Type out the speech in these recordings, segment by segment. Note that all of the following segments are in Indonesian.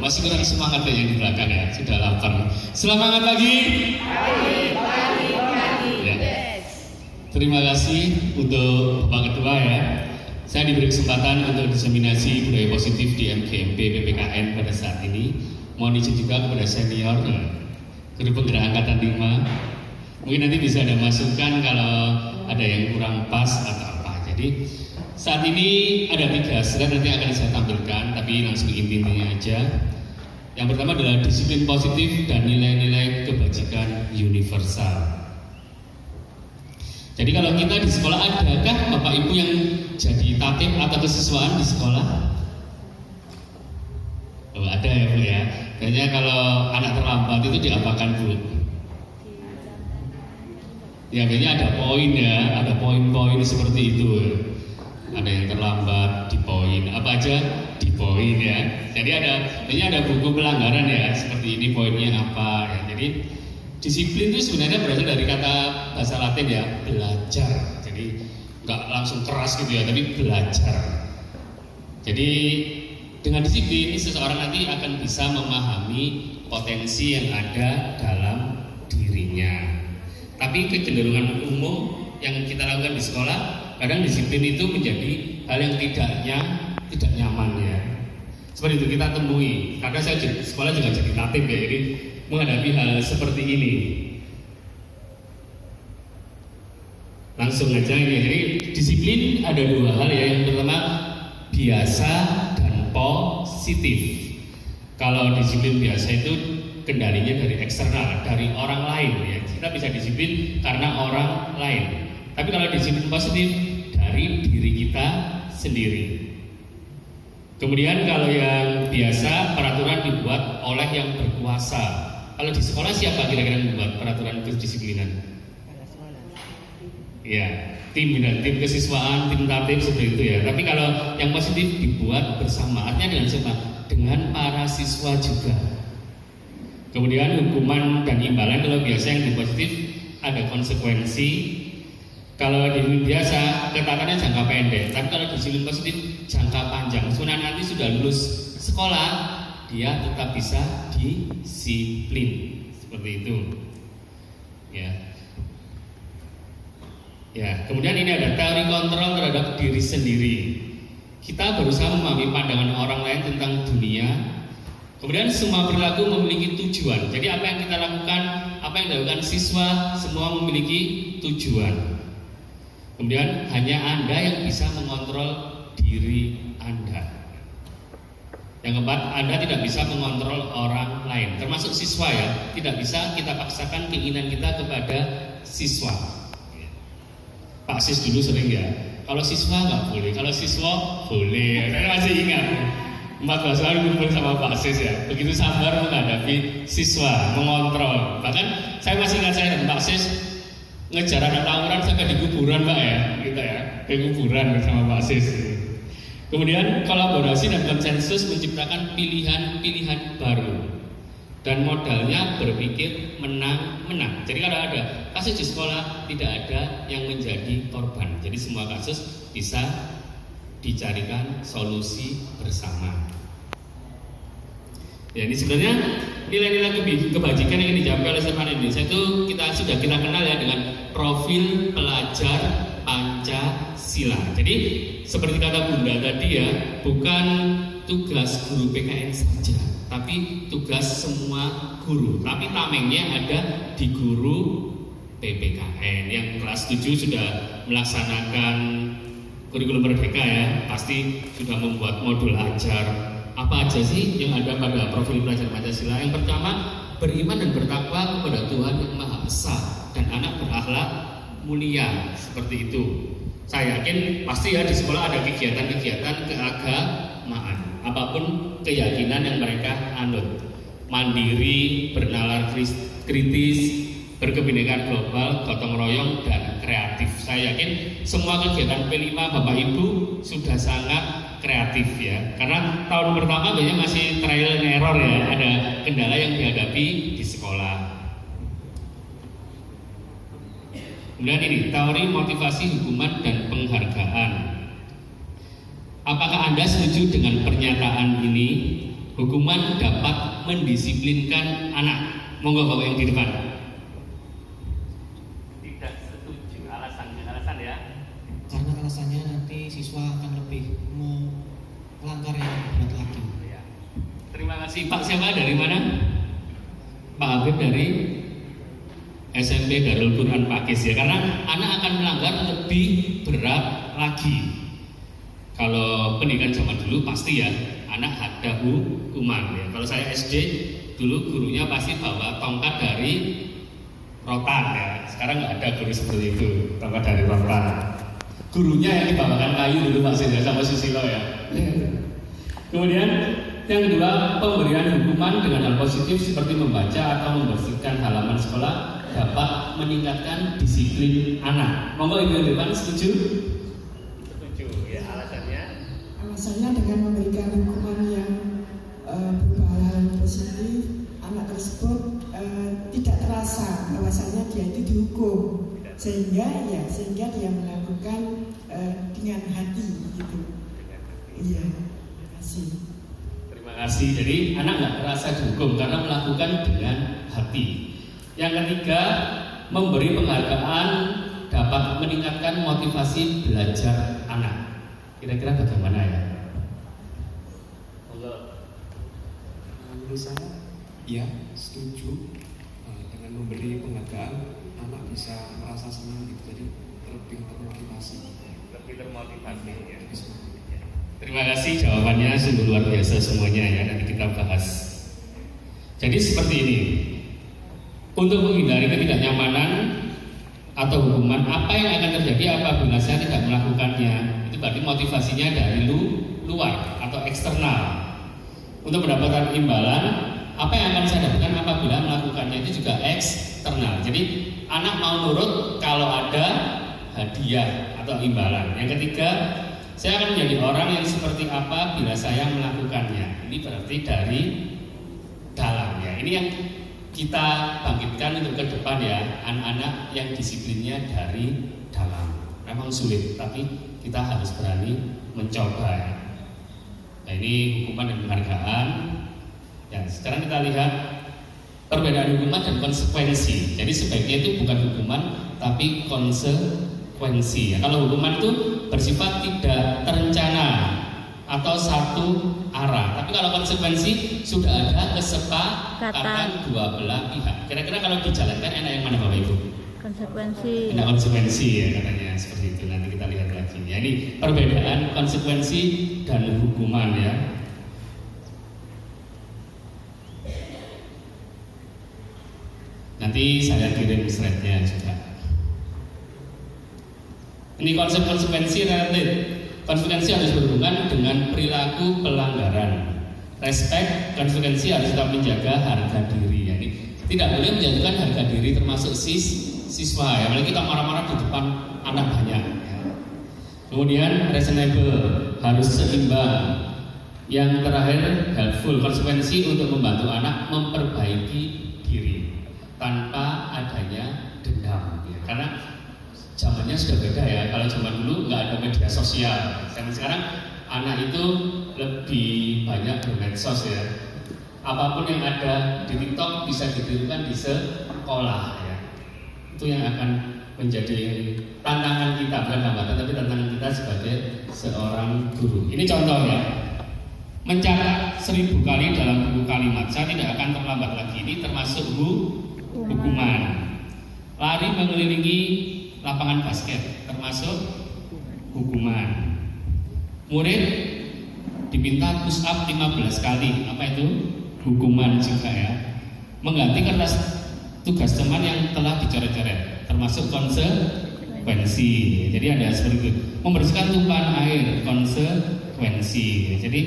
Pasti kurang semangat ya yang di belakang ya, sudah lapar. Semangat pagi. Ya. Terima kasih untuk Bapak Ketua ya. Saya diberi kesempatan untuk diseminasi budaya positif di MGMP PPKN pada saat ini. Mohon izin juga kepada senior guru penggerak angkatan 5. Mungkin nanti bisa ada masukan kalau ada yang kurang pas atau apa. Jadi saat ini ada 3 slide nanti akan saya tampilkan, tapi langsung intinya aja. Yang pertama adalah disiplin positif dan nilai-nilai kebajikan universal. Jadi kalau kita di sekolah, adakah Bapak Ibu yang jadi tatib atau kesiswaan di sekolah? Oh, ada ya Bu ya. Kayaknya kalau anak terlambat itu diapakan Bu? Ya kayaknya ada poin ya, ada poin-poin seperti itu. Ada yang terlambat di poin, apa aja di poin ya. Jadi ada buku pelanggaran ya, seperti ini poinnya apa ya. Jadi disiplin itu sebenarnya berasal dari kata bahasa Latin ya, belajar. Jadi nggak langsung keras gitu ya, tapi belajar. Jadi dengan disiplin seseorang nanti akan bisa memahami potensi yang ada dalam dirinya. Tapi kecenderungan umum yang kita lakukan di sekolah, kadang disiplin itu menjadi hal yang tidak nyaman ya. Seperti itu kita temui. Karena saya di sekolah juga jadi tatib ya, jadi menghadapi hal seperti ini. Langsung aja ini. Jadi disiplin ada 2 hal ya. Yang pertama biasa dan positif. Kalau disiplin biasa itu kendalinya dari eksternal, dari orang lain ya. Kita bisa disiplin karena orang lain. Tapi kalau disiplin positif dari diri kita sendiri. Kemudian kalau yang biasa peraturan dibuat oleh yang berkuasa. Kalau di sekolah siapa kira-kira yang membuat peraturan kedisiplinan? Ya, tim kesiswaan, tim tatib seperti itu ya. Tapi kalau yang positif dibuat bersama. Artinya dengan siapa? Dengan para siswa juga. Kemudian hukuman dan imbalan kalau biasa yang di positif ada konsekuensi. Kalau di biasa ketatannya jangka pendek, tapi kalau disiplin positif jangka panjang. Sebenarnya nanti sudah lulus sekolah, dia tetap bisa disiplin seperti itu. Ya. Kemudian ini ada teori kontrol terhadap diri sendiri. Kita berusaha memahami pandangan orang lain tentang dunia. Kemudian semua perilaku memiliki tujuan. Jadi apa yang kita lakukan, apa yang dilakukan siswa, semua memiliki tujuan. Kemudian hanya Anda yang bisa mengontrol diri Anda. Yang keempat, Anda tidak bisa mengontrol orang lain, termasuk siswa ya. Tidak bisa kita paksakan keinginan kita kepada siswa. Pak Sis dulu sering ya, kalau siswa nggak boleh, kalau siswa boleh. Saya masih ingat 14 tahun kumpul sama Pak Sis ya. Begitu sabar menghadapi siswa, mengontrol. Bahkan saya masih ingat saya dan Pak Sis ngejar anak tawuran sampai di kuburan Pak ya, kita ya, di kuburan bersama Pak Sis. Kemudian kolaborasi dan konsensus menciptakan pilihan-pilihan baru. Dan modalnya berpikir menang-menang. Jadi kalau ada kasus di sekolah tidak ada yang menjadi korban. Jadi semua kasus bisa dicarikan solusi bersama. Ya, ini sebenarnya nilai-nilai kebajikan yang dicapai oleh Stefan Indonesia itu sudah kita kenal ya dengan profil pelajar Pancasila. Jadi seperti kata Bunda tadi ya, bukan tugas guru PKN saja, tapi tugas semua guru. Tapi tamengnya ada di guru PPKN yang kelas 7 sudah melaksanakan kurikulum merdeka ya, pasti sudah membuat modul ajar. Apa aja sih yang ada pada profil pelajar Pancasila? Yang pertama, beriman dan bertakwa kepada Tuhan yang Maha Esa dan anak berakhlak mulia, seperti itu. Saya yakin pasti ya di sekolah ada kegiatan-kegiatan keagamaan, apapun keyakinan yang mereka anut. Mandiri, bernalar kritis, berkebinekaan global, gotong royong, dan kreatif. Saya yakin semua kegiatan P5 Bapak Ibu sudah sangat kreatif ya, karena tahun pertama banyak masih trial and error ya, ada kendala yang dihadapi di sekolah. Kemudian ini teori motivasi hukuman dan penghargaan. Apakah Anda setuju dengan pernyataan ini? hukuman dapat mendisiplinkan anak? Monggo Bapak yang di depan. Tidak setuju. Alasannya ya? Karena alasannya nanti siswa akan lebih melanggar yang berat lagi. Ya. Terima kasih. Pak siapa dari mana? Pak Habib dari SMP Darul Quran Pakis ya. Karena anak akan melanggar lebih berat lagi. Kalau pendidikan zaman dulu pasti ya anak ada hukuman ya. Kalau saya SD dulu gurunya pasti bawa tongkat dari rotan ya. Sekarang nggak ada guru seperti itu, tongkat dari rotan. Gurunya yang dibawakan kayu dulu Pak ya, sama Susilo ya. Kemudian yang kedua, pemberian hukuman dengan hal positif seperti membaca atau membersihkan halaman sekolah dapat meningkatkan disiplin anak. Monggo Ibu yang depan setuju? Ya, alasannya dengan memberikan hukuman yang berupa hal positif, anak tersebut tidak terasa bahwasanya dia itu dihukum, sehingga dia melakukan dengan hati gitu. Iya, terima kasih. Terima kasih. Jadi anak nggak terasa dihukum karena melakukan dengan hati. Yang ketiga, memberi penghargaan dapat meningkatkan motivasi belajar anak. Kira-kira bagaimana ya? Menurut saya, ya setuju. Dengan memberi penghargaan, anak bisa merasa senang gitu, jadi lebih termotivasi. Ya. Terima kasih jawabannya sungguh luar biasa semuanya ya. Nanti kita bahas. Jadi seperti ini. Untuk menghindari ketidaknyamanan atau hukuman, apa yang akan terjadi apabila saya tidak melakukannya? Itu berarti motivasinya dari luar atau eksternal. Untuk mendapatkan imbalan, apa yang akan saya dapatkan apabila melakukannya itu juga eksternal. Jadi anak mau nurut kalau ada hadiah atau imbalan. Yang ketiga, saya akan menjadi orang yang seperti apa bila saya melakukannya. Ini berarti dari dalam ya. Ini yang kita bangkitkan untuk ke depan ya, anak-anak yang disiplinnya dari dalam. Memang sulit, tapi kita harus berani mencoba ya. Nah ini hukuman dan penghargaan. Ya, sekarang kita lihat perbedaan hukuman dan konsekuensi. Jadi sebaiknya itu bukan hukuman, tapi konsekuensi. Ya, kalau hukuman itu bersifat tidak terencana atau satu arah. Tapi kalau konsekuensi sudah ada kesepakatan dua belah pihak. Kira-kira kalau dijalankan enak yang mana Bapak Ibu? Konsekuensi. Enak konsekuensi ya katanya seperti itu. Nanti kita lihat lagi. Ya, ini perbedaan konsekuensi dan hukuman ya. Nanti saya kirim slide-nya juga. Ini konsekuensi relatif. Konsekuensi harus berhubungan dengan perilaku pelanggaran. Respect, konsekuensi harus tetap menjaga harga diri. Yani tidak boleh menjatuhkan harga diri termasuk siswa. Ya, apalagi kita marah-marah di depan anak banyak. Ya. Kemudian reasonable, harus seimbang. Yang terakhir helpful, konsekuensi untuk membantu anak memperbaiki diri tanpa adanya dendam. Ya. Karena zamannya sudah beda ya. Kalau zaman dulu nggak ada media sosial. Sekarang anak itu lebih banyak bermedsos ya. Apapun yang ada di TikTok bisa ditirukan di sekolah ya. Itu yang akan menjadi tantangan kita, bukan hambatan tapi tantangan kita sebagai seorang guru. Ini contoh ya. Mencatat 1000 kali dalam buku kalimat, saya tidak akan terlambat lagi. Ini termasuk hukuman. Lari mengelilingi lapangan basket termasuk hukuman. Murid diminta push up 15 kali, apa itu? Hukuman juga ya. Mengganti kertas tugas teman yang telah dicoret-coret termasuk konsekuensi. Jadi ada seperti itu. Membersihkan tumpahan air, konsekuensi. Jadi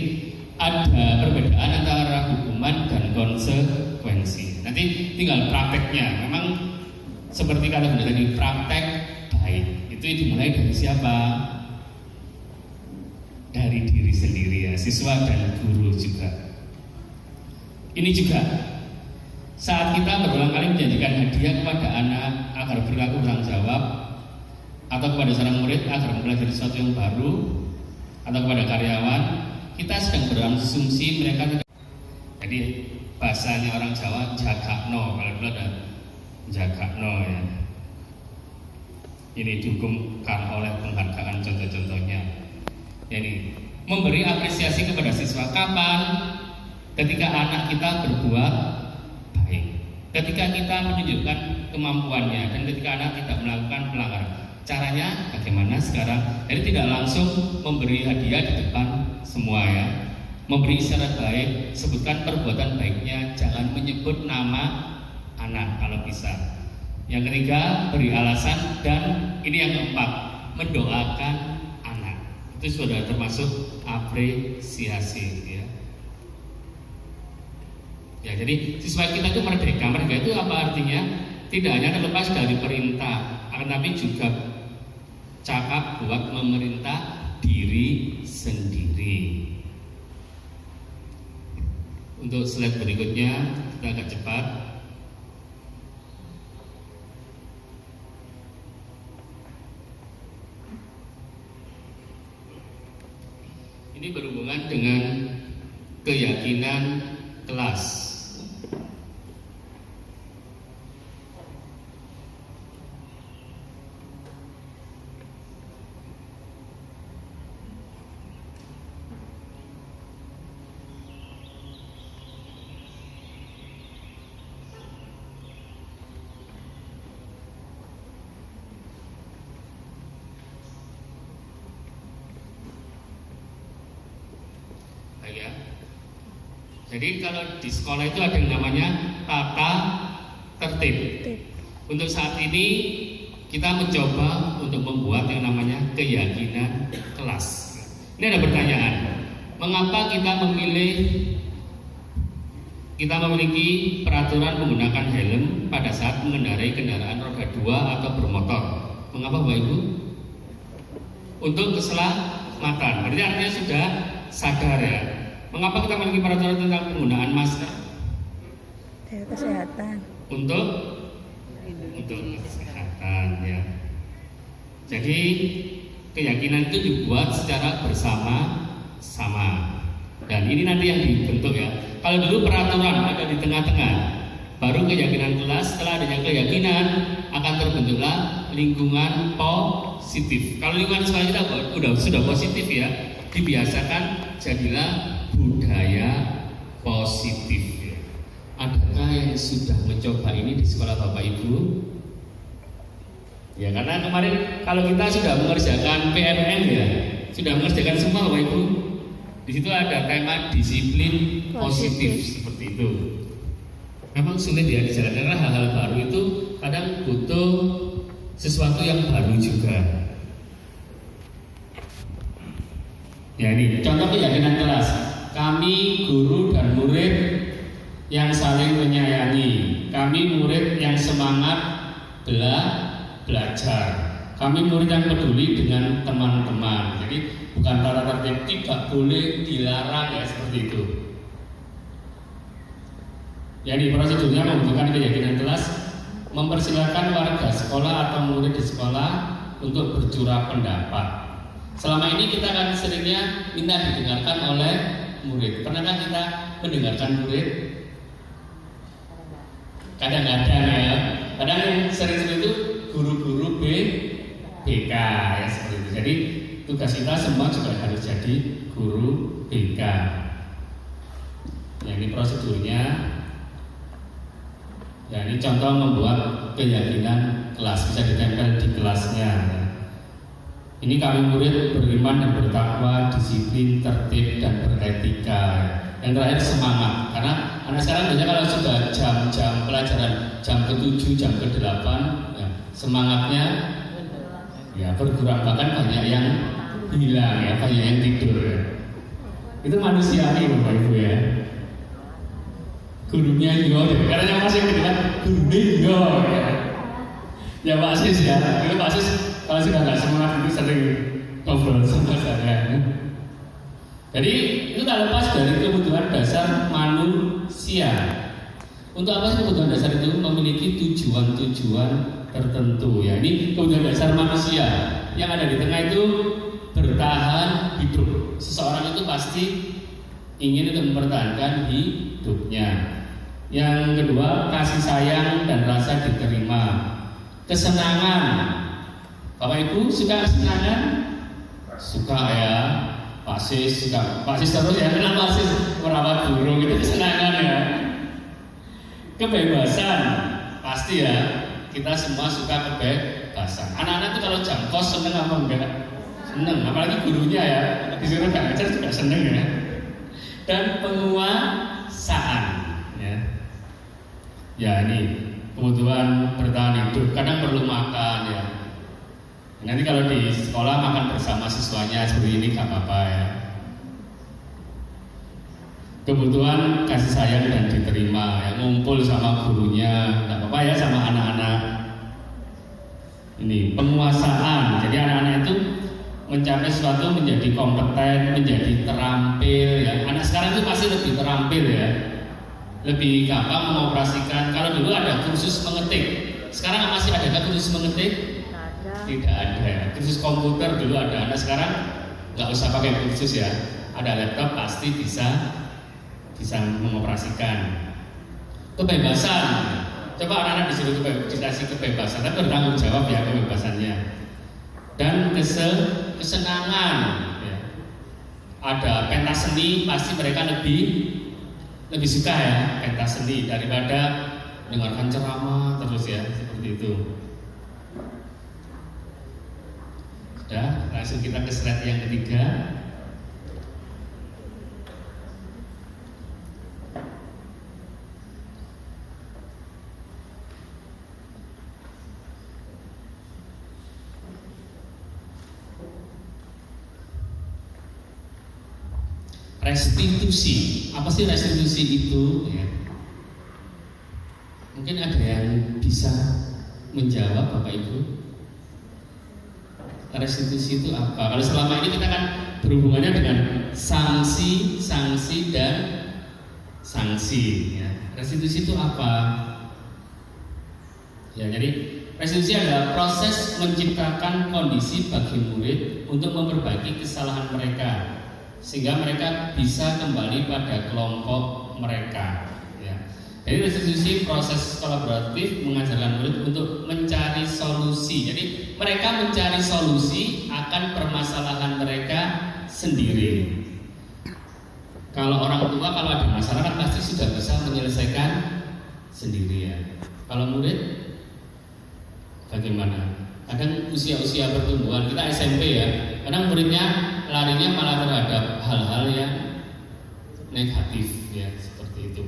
ada perbedaan antara hukuman dan konsekuensi. Nanti tinggal prakteknya. Memang seperti kata Bunda tadi, praktek baik itu dimulai dari siapa? Dari diri sendiri ya, siswa dan guru juga. Ini juga saat kita berulang kali menjanjikan hadiah kepada anak agar berlaku bertanggung jawab, atau kepada seorang murid agar mempelajari sesuatu yang baru, atau kepada karyawan, kita sedang berasumsi mereka tidak. Jadi bahasanya orang Jawa jagakno, kalau dulu ada jagakno ya. Ini dihukumkan oleh penghargaan contoh-contohnya. Ini memberi apresiasi kepada siswa kapan? Ketika anak kita berbuat baik, ketika kita menunjukkan kemampuannya, dan ketika anak tidak melakukan pelanggaran. Caranya bagaimana sekarang? Jadi tidak langsung memberi hadiah di depan semua ya. Memberi isyarat baik, sebutkan perbuatan baiknya, jangan menyebut nama anak kalau bisa. Yang ketiga, beri alasan, dan ini yang keempat, mendoakan anak. Itu sudah termasuk apresiasi ya. Ya, jadi siswa kita itu merdeka. Merdeka itu apa artinya? Tidak hanya terlepas dari perintah, akan tapi juga cakap buat memerintah diri sendiri. Untuk slide berikutnya kita agak cepat. Ini berhubungan dengan keyakinan kelas. Ya. Jadi kalau di sekolah itu ada yang namanya tata tertib. Untuk saat ini kita mencoba untuk membuat yang namanya keyakinan kelas. Ini ada pertanyaan, mengapa kita memiliki peraturan menggunakan helm pada saat mengendarai kendaraan roda 2 atau bermotor? Mengapa Bapak Ibu? Untuk keselamatan. Berarti artinya sudah sadar ya. Mengapa kita memiliki peraturan tentang penggunaan masker? Kesehatan. Untuk kesehatan ya. Jadi keyakinan itu dibuat secara bersama-sama. Dan ini nanti yang dibentuk ya. Kalau dulu peraturan ada di tengah-tengah, baru keyakinan kelas. Setelah adanya keyakinan akan terbentuklah lingkungan positif. Kalau lingkungan sekolah kita sudah positif ya, dibiasakan jadilah budaya positif ya. Adakah yang sudah mencoba ini di sekolah Bapak Ibu? Ya, karena kemarin kalau kita sudah mengerjakan PMN ya, sudah mengerjakan semua Bapak Ibu. Di situ ada tema disiplin positif seperti itu. Memang sulit ya dijalankan karena hal-hal baru itu kadang butuh sesuatu yang baru juga. Ya, ini contoh keyakinan kelas. Kami guru dan murid yang saling menyayangi. Kami murid yang semangat belajar. Kami murid yang peduli dengan teman-teman. Jadi bukan tata tertib, tidak boleh dilarang ya seperti itu. Jadi prosedurnya membutuhkan keyakinan kelas, mempersilahkan warga sekolah atau murid di sekolah untuk bercurah pendapat. Selama ini kita kan seringnya minta didengarkan oleh murid. Pernahkah kita mendengarkan murid? Kadang-kadang ya. Kadang yang sering-sering itu guru-guru BK ya seperti itu. Jadi tugas kita semua juga harus jadi guru BK. Ya, ini prosedurnya. Ya, ini contoh membuat keyakinan kelas, bisa ditempel di kelasnya ya. Ini kami murid beriman dan bertakwa, disiplin, tertib, dan beretika. Yang terakhir semangat, karena anak sekarang biasanya kalau sudah jam-jam pelajaran, jam ke-7, jam ke-8 ya, semangatnya ya berkurang, bahkan banyak yang hilang ya, banyak yang tidur ya. Itu manusiawi Bapak Ibu ya. Gurunya yo, karena masih gitu kan, gurunya yo ya. Ya Pak Sis ya, itu Pak Sis kalau sudah nggak semangat itu sering ngobrol sama saya. Jadi itu tak lepas dari kebutuhan dasar manusia. Untuk apa sih kebutuhan dasar itu? Memiliki tujuan-tujuan tertentu ya. Ini kebutuhan dasar manusia. Yang ada di tengah itu bertahan hidup. Seseorang itu pasti ingin untuk mempertahankan hidupnya. Yang kedua, kasih sayang dan rasa diterima. Kesenangan. Bapak Ibu suka kesenangan? Suka ya. Pasis suka. Pasis terus ya. Kenapa pasis? Merawat burung itu kesenangan ya. Kebebasan. Pasti ya. Kita semua suka kebebasan. Anak-anak itu kalau jam kos seneng apa enggak? Seneng. Apalagi gurunya ya. Disuruh gak ngajar juga seneng ya. Dan penguasaan ya. Ya ini kebutuhan bertahan hidup, kadang perlu makan ya. Nanti kalau di sekolah makan bersama siswanya seperti ini gak apa-apa ya. Kebutuhan kasih sayang dan diterima ya, ngumpul sama gurunya gak apa-apa ya, sama anak-anak. Ini penguasaan, jadi anak-anak itu mencapai sesuatu menjadi kompeten, menjadi terampil ya. Anak sekarang itu pasti lebih terampil ya, lebih gampang mengoperasikan. Kalau dulu ada kursus mengetik, sekarang masih ada kursus mengetik? Tidak ada ya. Kursus komputer dulu ada, anak sekarang nggak usah pakai kursus ya, ada laptop pasti bisa mengoperasikan. Kebebasan, coba anak-anak disuruh dikasih kebebasan, tapi bertanggung jawab ya kebebasannya. Dan kesenangan ya. Ada pentas seni, pasti mereka lebih suka ya pentas seni daripada mendengarkan ceramah terus ya, seperti itu. Sudah, langsung kita ke slide yang ketiga. Restitusi. Apa sih restitusi itu ya? Mungkin ada yang bisa menjawab Bapak Ibu. Restitusi itu apa? Kalau selama ini kita kan berhubungannya dengan sanksi dan sanksi ya. Restitusi itu apa? Ya, jadi restitusi adalah proses menciptakan kondisi bagi murid untuk memperbaiki kesalahan mereka, sehingga mereka bisa kembali pada kelompok mereka ya. Jadi restitusi proses kolaboratif mengajarkan murid untuk mencari solusi. Jadi mereka mencari solusi akan permasalahan mereka sendiri. Kalau orang tua kalau ada masalah kan pasti sudah bisa menyelesaikan sendiri ya. Kalau murid bagaimana? Kadang usia-usia pertumbuhan, kita SMP ya, kadang muridnya larinya malah terhadap hal-hal yang negatif ya, seperti itu.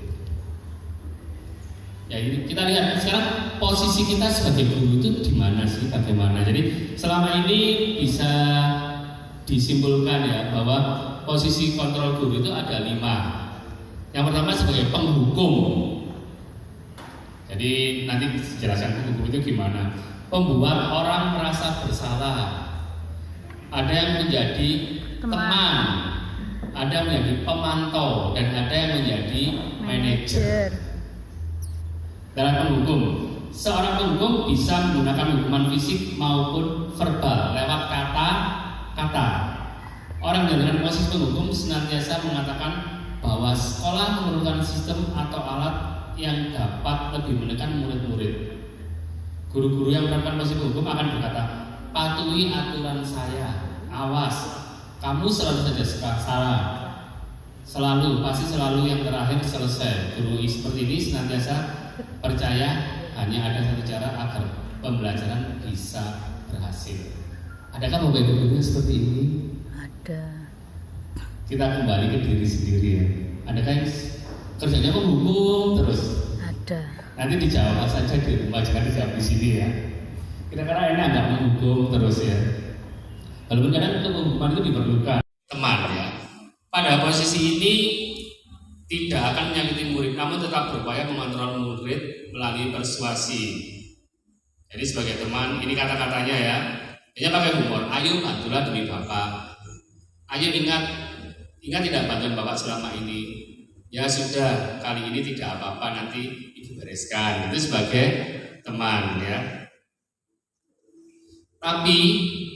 Ya ini kita lihat sekarang posisi kita sebagai guru itu di mana sih, bagaimana? Jadi selama ini bisa disimpulkan ya bahwa posisi kontrol guru itu ada 5. Yang pertama sebagai penghukum. Jadi nanti dijelaskan penghukum itu gimana. Pembuat orang merasa bersalah. Ada yang menjadi teman, ada yang menjadi pemantau, dan ada yang menjadi manajer. Dalam penghukum, seorang penghukum bisa menggunakan hukuman fisik maupun verbal lewat kata-kata. Orang dengan posisi penghukum senantiasa mengatakan bahwa sekolah memerlukan sistem atau alat yang dapat lebih menekan murid-murid. Guru-guru yang menerapkan posisi penghukum akan berkata, patuhi aturan saya, awas, kamu selalu saja salah, pasti selalu yang terakhir selesai. Guru seperti ini senantiasa percaya hanya ada satu cara agar pembelajaran bisa berhasil. Adakah Bapak Ibu guru seperti ini? Ada. Kita kembali ke diri sendiri ya. Adakah yang kerjanya menghukum terus? Ada. Nanti dijawab saja di rumah, jangan dijawab di sini ya. Kira-kira enak nggak menghukum terus ya? Walaupun kadang penghukuman itu diperlukan. Teman ya. Pada posisi ini tidak akan menyakiti murid, namun tetap berupaya mengontrol murid melalui persuasi. Jadi sebagai teman, ini kata-katanya ya. Dia pakai humor. Ayo bantulah demi Bapak. Ayo ingat tidak bantuan Bapak selama ini. Ya sudah, kali ini tidak apa-apa, nanti Ibu bereskan. Itu sebagai teman ya. Tapi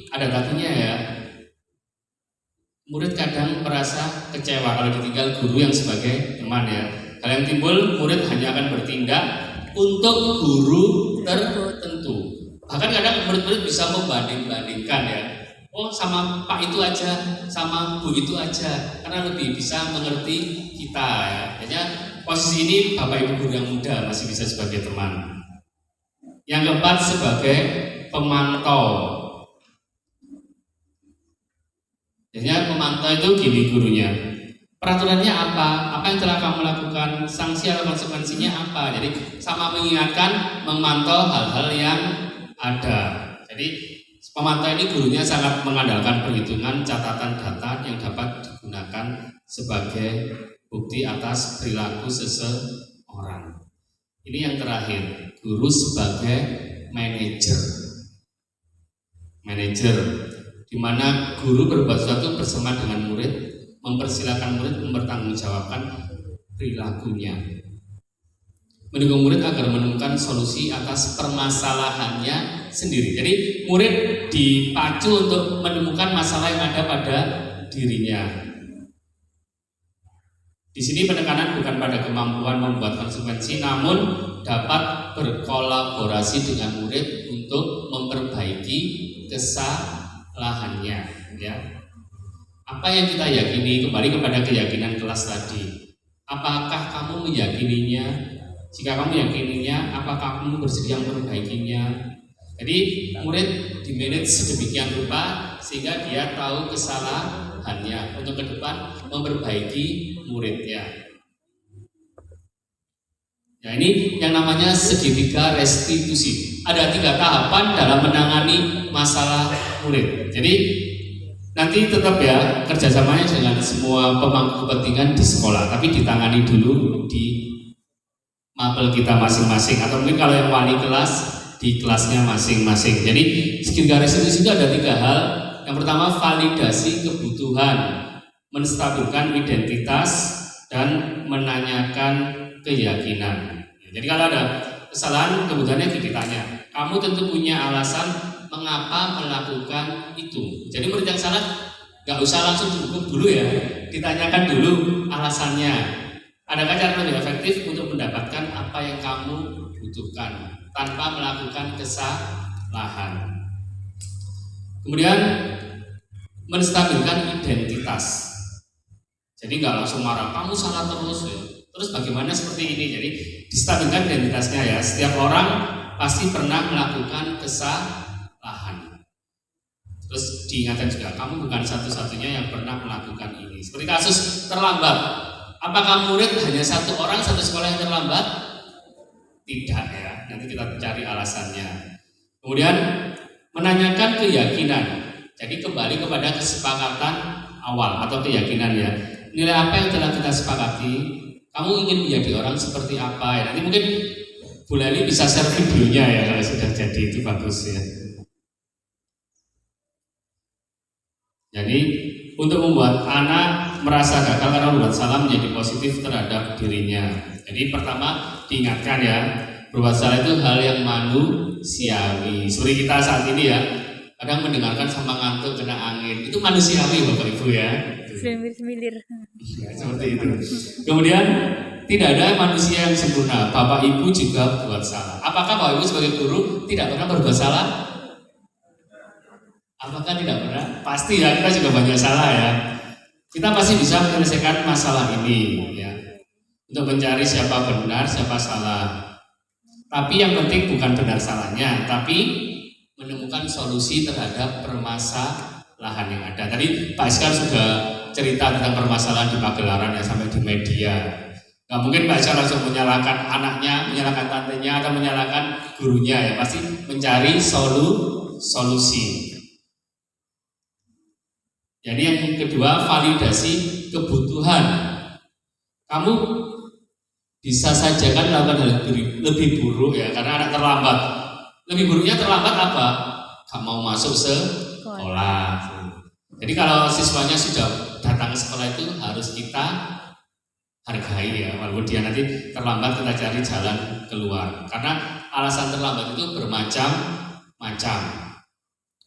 ada satunya ya. murid kadang merasa kecewa kalau ditinggal guru yang sebagai teman ya. Hal yang timbul, murid hanya akan bertindak untuk guru tertentu. Bahkan kadang murid-murid bisa membanding-bandingkan ya. Oh sama Pak itu aja, sama Bu itu aja, karena lebih bisa mengerti kita ya. Hanya posisi ini Bapak Ibu guru yang muda masih bisa sebagai teman. Yang keempat sebagai pemantau. Jadinya pemantau itu gini gurunya. Peraturannya apa? Apa yang telah kamu lakukan? Sanksi atau konsekuensinya apa? Jadi sama mengingatkan, memantau hal-hal yang ada. Jadi pemantau ini gurunya sangat mengandalkan perhitungan catatan data yang dapat digunakan sebagai bukti atas perilaku seseorang. Ini yang terakhir, guru sebagai manajer. Manajer, di mana guru berbuat sesuatu bersama dengan murid, mempersilahkan murid mempertanggungjawabkan perilakunya, mendukung murid agar menemukan solusi atas permasalahannya sendiri. Jadi murid dipacu untuk menemukan masalah yang ada pada dirinya. Di sini penekanan bukan pada kemampuan membuat konsekuensi, namun dapat berkolaborasi dengan murid untuk memperbaiki kesalahannya. Ya. Apa yang kita yakini, kembali kepada keyakinan kelas tadi. Apakah kamu meyakininya? Jika kamu yakininya, apakah kamu bersedia memperbaikinya? Jadi murid dimanage sedemikian rupa sehingga dia tahu kesalahannya untuk ke depan memperbaiki muridnya. Ya, ini yang namanya segitiga restitusi. Ada 3 tahapan dalam menangani masalah murid. Jadi nanti tetap ya kerjasamanya dengan semua pemangku kepentingan di sekolah, tapi ditangani dulu di mapel kita masing-masing, atau mungkin kalau yang wali kelas di kelasnya masing-masing. Jadi segitiga restitusi itu ada 3 hal. Yang pertama validasi kebutuhan, menstabilkan identitas dan menanyakan keyakinan. Jadi kalau ada kesalahan kebutuhannya ditanya, kamu tentu punya alasan mengapa melakukan itu. Jadi murid yang salah nggak usah langsung dihukum dulu ya, ditanyakan dulu alasannya. Adakah cara lebih efektif untuk mendapatkan apa yang kamu butuhkan tanpa melakukan kesalahan? Kemudian menstabilkan identitas. Jadi nggak langsung marah, kamu salah terus ya. Terus bagaimana seperti ini? Jadi distabilkan identitasnya ya. Setiap orang pasti pernah melakukan kesalahan. Terus diingatkan juga, kamu bukan satu-satunya yang pernah melakukan ini. Seperti kasus terlambat. Apakah murid hanya 1 orang, 1 sekolah yang terlambat? Tidak ya. Nanti kita cari alasannya. Kemudian menanyakan keyakinan. Jadi kembali kepada kesepakatan awal atau keyakinan ya. Nilai apa yang telah kita sepakati? Kamu ingin menjadi orang seperti apa ya? Nanti mungkin Bu Lali bisa share videonya ya kalau sudah jadi, itu bagus ya. Jadi untuk membuat anak merasa gagal karena membuat salah menjadi positif terhadap dirinya. Jadi pertama diingatkan ya, berbuat salah itu hal yang manusiawi. Seperti kita saat ini ya, kadang mendengarkan sama ngantuk kena angin, itu manusiawi Bapak Ibu ya. Semilir-semilir. Ya, seperti itu. Kemudian tidak ada manusia yang sempurna. Bapak Ibu juga buat salah. Apakah Bapak Ibu sebagai guru tidak pernah berbuat salah? Apakah tidak pernah? Pasti ya, kita juga banyak salah ya. Kita pasti bisa menyelesaikan masalah ini ya. Untuk mencari siapa benar, siapa salah. Tapi yang penting bukan benar salahnya, tapi menemukan solusi terhadap permasalahan yang ada. Tadi Pak Iskar sudah cerita tentang permasalahan di Pagelaran ya, sampai di media. Gak mungkin Pak Iskar langsung menyalahkan anaknya, menyalahkan tantenya, atau menyalahkan gurunya ya. Pasti mencari solusi. Jadi yang kedua, validasi kebutuhan. Kamu bisa saja kan melakukan hal lebih buruk ya, karena anak terlambat. Lebih buruknya terlambat apa? Gak mau masuk sekolah. Jadi kalau siswanya sudah datang ke sekolah itu harus kita hargai ya, walaupun dia nanti terlambat kita cari jalan keluar. Karena alasan terlambat itu bermacam-macam.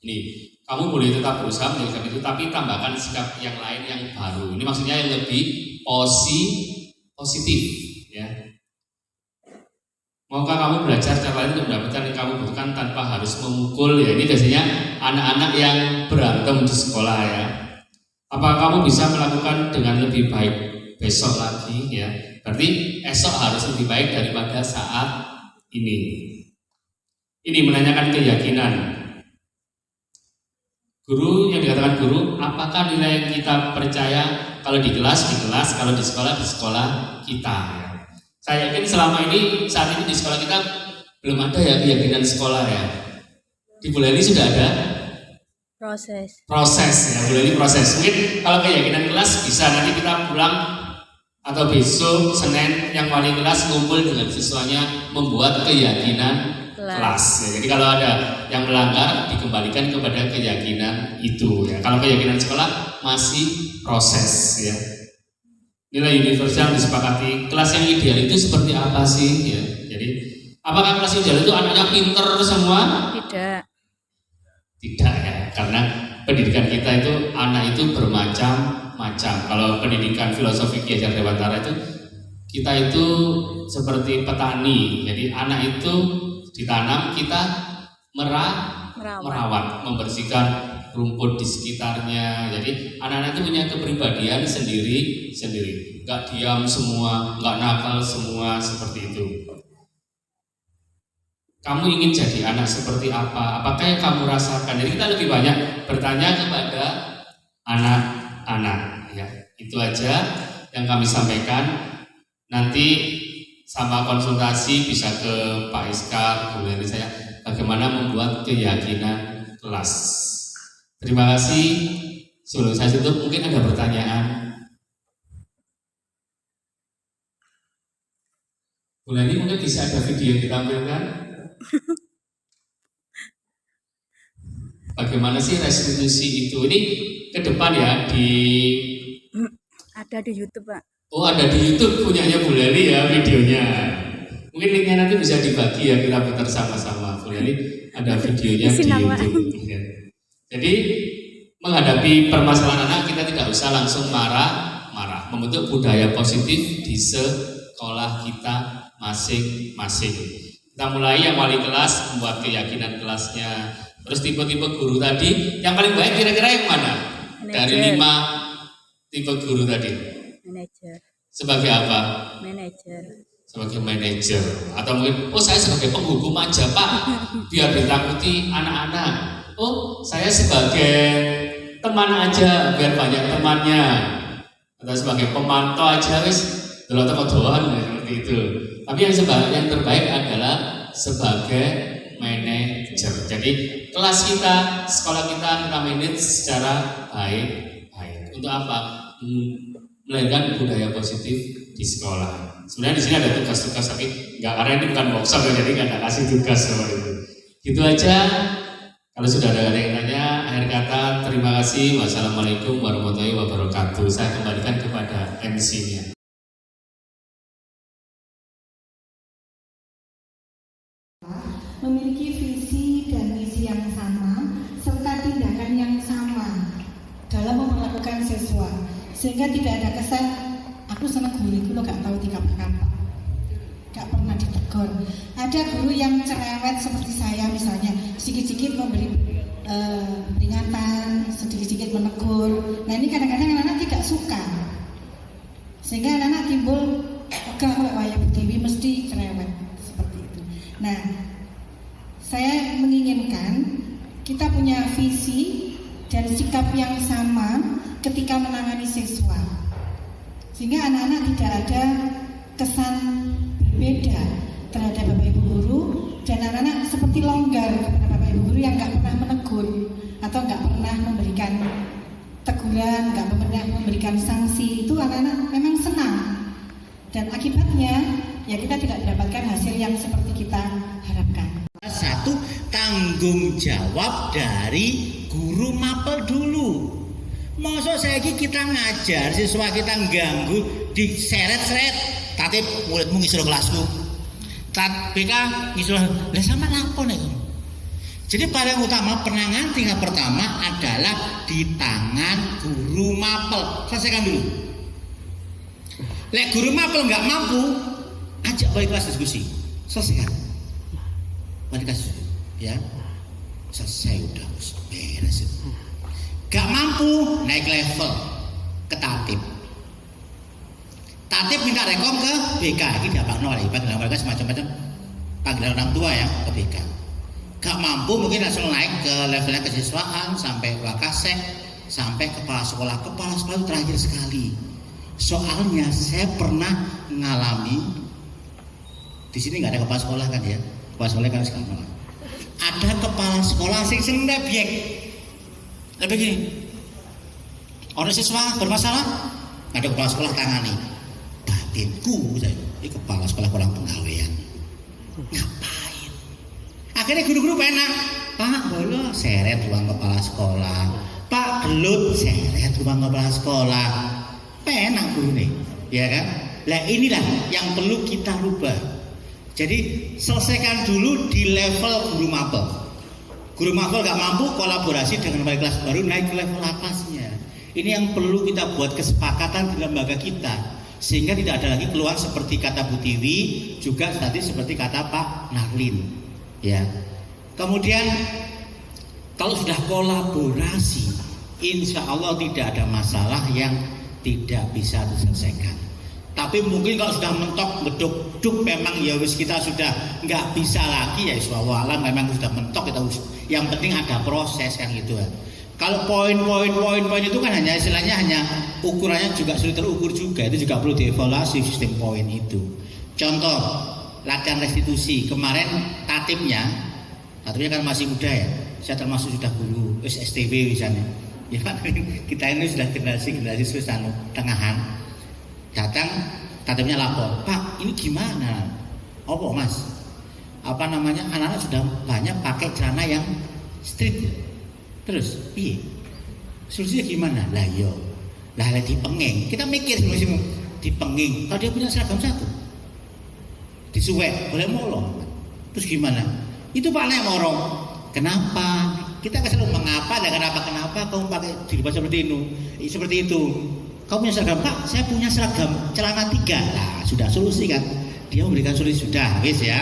Nih, kamu boleh tetap berusaha menjadi sikap itu, tapi tambahkan sikap yang lain yang baru. Ini maksudnya yang lebih positif, ya. Maukah kamu belajar cara lain untuk mendapatkan yang kamu butuhkan tanpa harus memukul? Ya, ini biasanya anak-anak yang berantem di sekolah, ya. Apakah kamu bisa melakukan dengan lebih baik besok lagi? Ya, berarti esok harus lebih baik daripada saat ini. Ini menanyakan keyakinan. Guru, yang dikatakan guru, apakah nilai yang kita percaya kalau di kelas, kalau di sekolah kita, ya. Saya yakin selama ini, saat ini di sekolah kita belum ada ya keyakinan sekolah, ya. Di bulan ini sudah ada proses, ya. Bulan ini proses. Mungkin kalau keyakinan kelas bisa nanti kita pulang atau besok Senin yang wali kelas ngumpul dengan siswanya membuat keyakinan kelas. Ya, jadi kalau ada yang melanggar dikembalikan kepada keyakinan itu, ya. Kalau keyakinan sekolah masih proses, ya. Nilai universal disepakati. Kelas yang ideal itu seperti apa sih, ya? Jadi apakah kelas ideal itu anaknya pinter semua? Tidak, ya. Karena pendidikan kita itu anak itu bermacam-macam. Kalau pendidikan filosofi Ki Hajar Dewantara itu kita itu seperti petani. Jadi anak itu ditanam, kita merawat, membersihkan rumput di sekitarnya. Jadi anak-anak itu punya kepribadian sendiri, nggak diam semua, nggak nakal semua, seperti itu. Kamu ingin jadi anak seperti apa? Apakah yang kamu rasakan? Jadi kita lebih banyak bertanya kepada anak-anak, ya. Itu aja yang kami sampaikan. Nanti sama konsultasi bisa ke Pak Iskar, kemudian saya bagaimana membuat keyakinan kelas. Terima kasih. Sebelum saya tutup, mungkin ada pertanyaan. Bulan ini mungkin bisa ada video yang ditampilkan. Bagaimana sih restitusi itu? Ini ke depan ya ada di YouTube, Pak. Oh, ada di YouTube punyanya Bu Leli ya videonya. Mungkin linknya nanti bisa dibagi ya, kita putar sama-sama. Bu Leli ada videonya di YouTube. Ya. Jadi menghadapi permasalahan anak kita tidak usah langsung marah. Membentuk budaya positif di sekolah kita masing-masing. Kita mulai yang wali kelas membuat keyakinan kelasnya. Terus tipe-tipe guru tadi yang paling baik kira-kira yang mana? Dari 5 tipe guru tadi. Manajer. Sebagai apa? Sebagai manajer. Atau mungkin, saya sebagai penghukum aja Pak, biar ditakuti anak-anak. Saya sebagai teman aja, biar banyak temannya. Atau sebagai pemantau aja, delok teko doan, seperti itu. Tapi yang terbaik adalah sebagai manajer. Jadi kelas kita, sekolah kita manage secara baik. Untuk apa? Melahirkan budaya positif di sekolah. Sebenarnya di sini ada tugas-tugas, tapi nggak, karena ini bukan workshop ya, jadi nggak ada kasih tugas seperti itu. Gitu aja. Kalau sudah ada yang tanya, akhir kata terima kasih. Wassalamualaikum warahmatullahi wabarakatuh. Saya kembalikan kepada MC-nya. Memiliki visi dan misi yang sama serta tindakan yang sama dalam memperlakukan siswa, sehingga tidak ada kesan aku senang guru lo gak tahu dikapa-kapa, gak pernah ditegur. Ada guru yang cerewet seperti saya misalnya, sedikit-sedikit memberi peringatan, sedikit-sedikit menegur. Nah ini kadang-kadang anak-anak tidak suka, sehingga anak-anak timbul kalau wayang Dewi mesti cerewet seperti itu. Nah, saya menginginkan kita punya visi dan sikap yang sama ketika menangani siswa, sehingga anak-anak tidak ada kesan berbeda terhadap Bapak Ibu guru, dan anak-anak seperti longgar kepada Bapak Ibu guru yang nggak pernah menegur atau nggak pernah memberikan teguran, nggak pernah memberikan sanksi. Itu anak-anak memang senang, dan akibatnya ya kita tidak mendapatkan hasil yang seperti kita harapkan. Satu, tanggung jawab dari guru mapel dulu. Masa saiki kita ngajar siswa kita ganggu diseret-seret, tatip muridmu ngisor kelasku, tat BK ngisor, lah sama lapo nek Jadi paling utama penanganan tingkat pertama adalah di tangan guru mapel. Selesaikan dulu. Lek guru mapel nggak mampu, ajak wali kelas diskusi. Selesaikan. Wali kelas ya. Selesai udah beres itu. Gak mampu, naik level ke tatib. Tatib minta rekom ke BK. Ini dapat nol, panggilan mereka semacam-macam panggilan orang tua ya ke BK. Gak mampu mungkin langsung naik ke levelnya kesiswaan sampai wakasek sampai kepala sekolah. Kepala sekolah itu terakhir sekali. Soalnya saya pernah mengalami di sini nggak ada kepala sekolah kan ya, kepala sekolah kan sekarang ada kepala sekolah sing nebyek. Lebih gini, orang siswa bermasalah, ada kepala sekolah tangani. Batinku saya, ini kepala sekolah kurang penggawean. Ngapain? Akhirnya guru-guru penak. Pak Bolo seret ruang kepala sekolah. Pak Gelut seret ruang kepala sekolah. Penak guru nih, ya kan? Nah inilah yang perlu kita rubah. Jadi selesaikan dulu di level guru mapel. Guru mapel gak mampu, kolaborasi dengan wali kelas baru naik ke level atasnya. Ini yang perlu kita buat kesepakatan di lembaga kita, sehingga tidak ada lagi keluhan seperti kata Bu Tiwi, juga tadi seperti kata Pak Narlin. Ya. Kemudian kalau sudah kolaborasi, insya Allah tidak ada masalah yang tidak bisa diselesaikan. Tapi mungkin kalau sudah mentok beduk memang ya wis kita sudah nggak bisa lagi ya iswawalan memang sudah mentok kita yang penting ada proses kan gitu ya. Kalau poin itu kan hanya istilahnya hanya ukurannya juga sulit terukur juga, itu juga perlu dievaluasi sistem poin itu. Contoh latihan restitusi kemarin tatibnya kan masih muda ya, saya termasuk sudah guru STB misalnya ya kan kita ini sudah generasi tengahan. Datang tatibnya lapor, Pak ini gimana? Apa mas? Apa namanya anak-anak sudah banyak pakai celana yang street. Terus, iya, solusinya gimana? Lah yo, lah dipenging. Kita mikir semua dipenging. Kalau dia punya seragam satu, disuwek, boleh molong. Terus gimana? Itu Pak Nek morong. Kenapa? Kita selalu mengapa dan kenapa kamu pakai jilbab seperti itu? Seperti itu. Kamu punya seragam, Pak, saya punya seragam celana 3. Nah, sudah solusi kan? Dia memberikan solusi sudah, guys ya.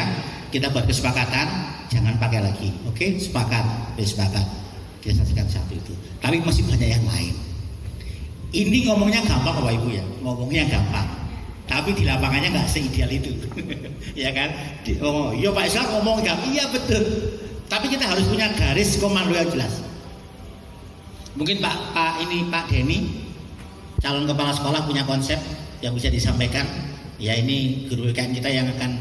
Kita buat kesepakatan, jangan pakai lagi. Oke, sepakat. Kita selesaikan satu itu. Tapi masih banyak yang lain. Ini ngomongnya gampang Bapak Ibu ya, ngomongnya gampang. Tapi di lapangannya nggak seideal itu, ya kan? Yo Pak Islam ngomong gampang, iya betul. Tapi kita harus punya garis komando yang jelas. Mungkin Pak Denny calon kepala sekolah punya konsep yang bisa disampaikan. Ya ini guru UKM kita yang akan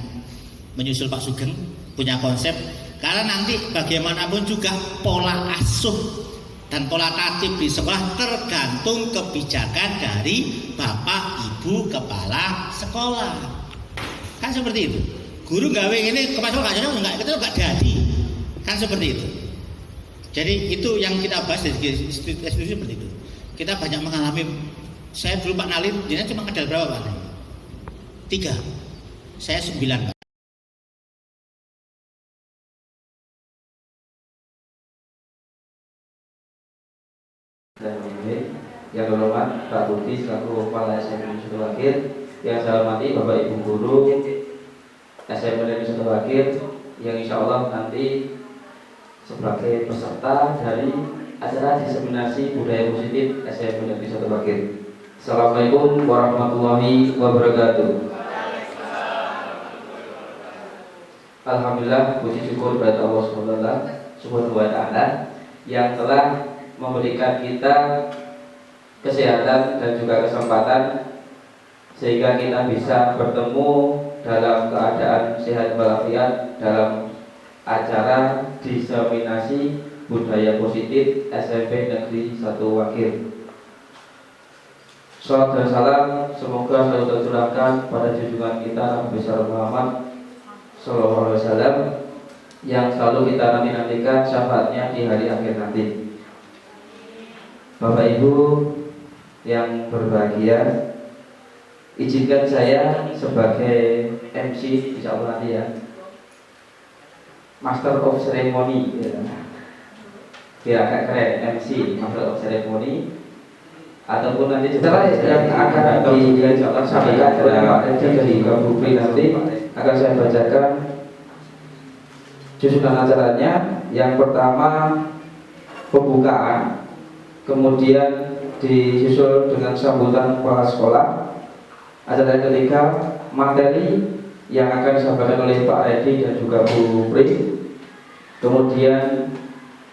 menyusul Pak Sugeng punya konsep. Karena nanti bagaimanapun juga pola asuh dan pola tatib di sekolah tergantung kebijakan dari Bapak Ibu kepala sekolah. Kan seperti itu. Guru gawe ini kepala sekolah nggak jadi. Kan seperti itu. Jadi itu yang kita bahas dari institusi seperti itu. Kita banyak mengalami. Saya dulu Pak Nalin, dia cuma ngedal berapa Pak? 3. Saya 9 Pak. Dan yang terhormat Pak Budi selaku Kepala SMP Sudah Wakil, yang saya hormati Bapak Ibu Guru SMP Sudah Wakil, yang insya Allah nanti sebagai peserta dari acara diseminasi budaya positif SMP Sudah Wakil. Assalamualaikum warahmatullahi wabarakatuh. Alhamdulillah, puji syukur kepada Allah Subhanahu wa Ta'ala yang telah memberikan kita kesehatan dan juga kesempatan sehingga kita bisa bertemu dalam keadaan sehat walafiat dalam acara diseminasi budaya positif SMP Negeri 1 Wakil. Salam dan salam semoga selalu tercurahkan pada junjungan kita Nabi besar Muhammad Sallallahu Alaihi Wasallam yang selalu kita nantikan syafaatnya di hari akhir nanti. Bapak Ibu yang berbahagia, izinkan saya sebagai MC insya Allah nanti ya Master of Ceremony ya. Biar agak keren, MC Master of Ceremony, ataupun nanti setelah yang akan disampaikan oleh Pak Edi dan juga Bu Pri nanti akan saya bacakan susunan acaranya. Yang pertama pembukaan, kemudian disusul dengan sambutan kepala sekolah. Acara yang ketiga materi yang akan disampaikan oleh Pak Edi dan juga Bu Pri. Kemudian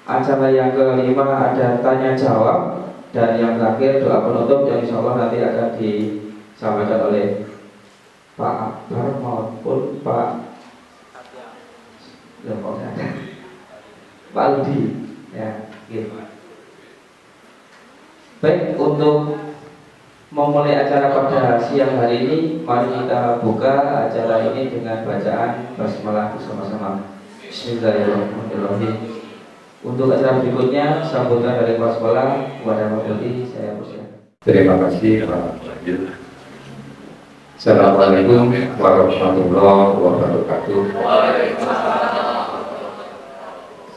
acara yang kelima ada tanya jawab, dan yang terakhir doa penutup yang insya Allah nanti akan disampaikan oleh Pak Akbar maupun Pak Pak Ludi ya, gitu. Baik, untuk memulai acara pada siang hari ini, mari kita buka acara ini dengan bacaan basmalah bersama-sama. Bismillahirrahmanirrahim. Untuk acara berikutnya sambutan dari kepala sekolah kepada Pak Ludi, saya persilakan. Terima kasih Pak Wajid. Assalamualaikum warahmatullahi wabarakatuh.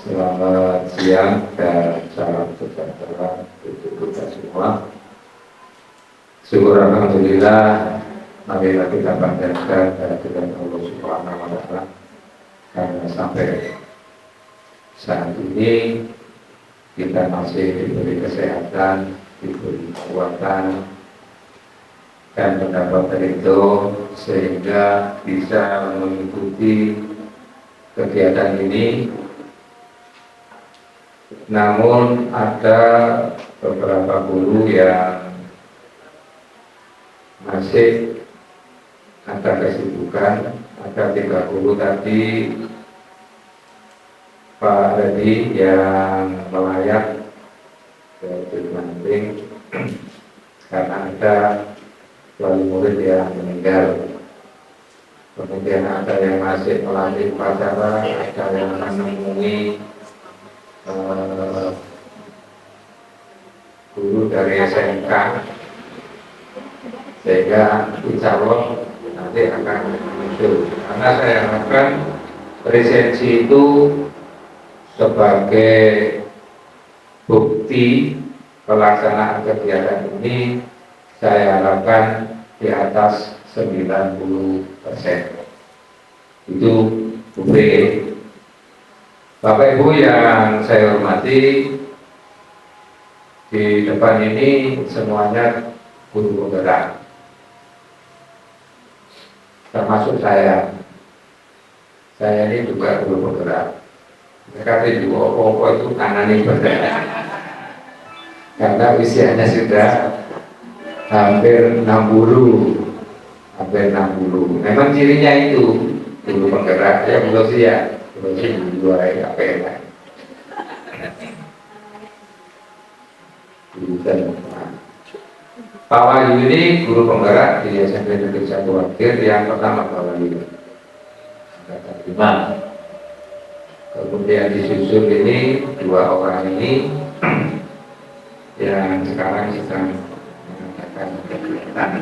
Selamat siang dan salam sejahtera untuk kita semua. Syukur alhamdulillah marilah kita panjatkan kehadirat Allah Subhanahu wa taala karena sampai saat ini kita masih diberi kesehatan, diberi kekuatan dan mendapat ridho sehingga bisa mengikuti kegiatan ini. Namun ada beberapa guru yang masih ada kesibukan. Ada 3 guru tadi Pak Redi yang melayat ke Banting karena ada wali murid yang meninggal. Kemudian ada yang masih melantik upacara, ada yang menemui guru dari SMK, sehingga insya Allah nanti akan muncul. Karena saya harapkan presensi itu sebagai bukti pelaksanaan kegiatan ini, saya harapkan di atas 90%. Itu bukti. Bapak Ibu yang saya hormati, di depan ini semuanya guru penggerak, termasuk saya. Saya ini juga guru penggerak. Mereka juga pokok itu tangannya bergerak, karena usianya sudah hampir 60. Memang cirinya itu guru penggerak ya, belum siap. Pak Wahyu ini guru penggerak di SMP Negeri 1 Wakil yang pertama Pak Wahyu, angkatan 5. Kemudian disusul ini 2 orang ini yang sekarang sedang mengadakan kegiatan.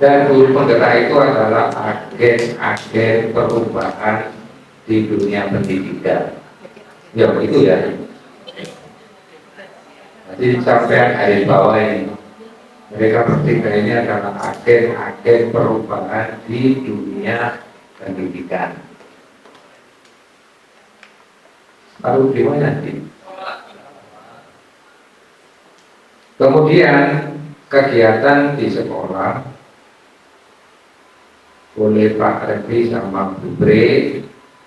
Dan guru penggerak itu adalah agen-agen perubahan di dunia pendidikan. Ya begitu ya. Jadi sampai garis bawah ini, mereka bertiga ini adalah agen-agen perubahan di dunia pendidikan. Lalu gimana sih? Kemudian kegiatan di sekolah oleh Pak Refli sama Bu Bre,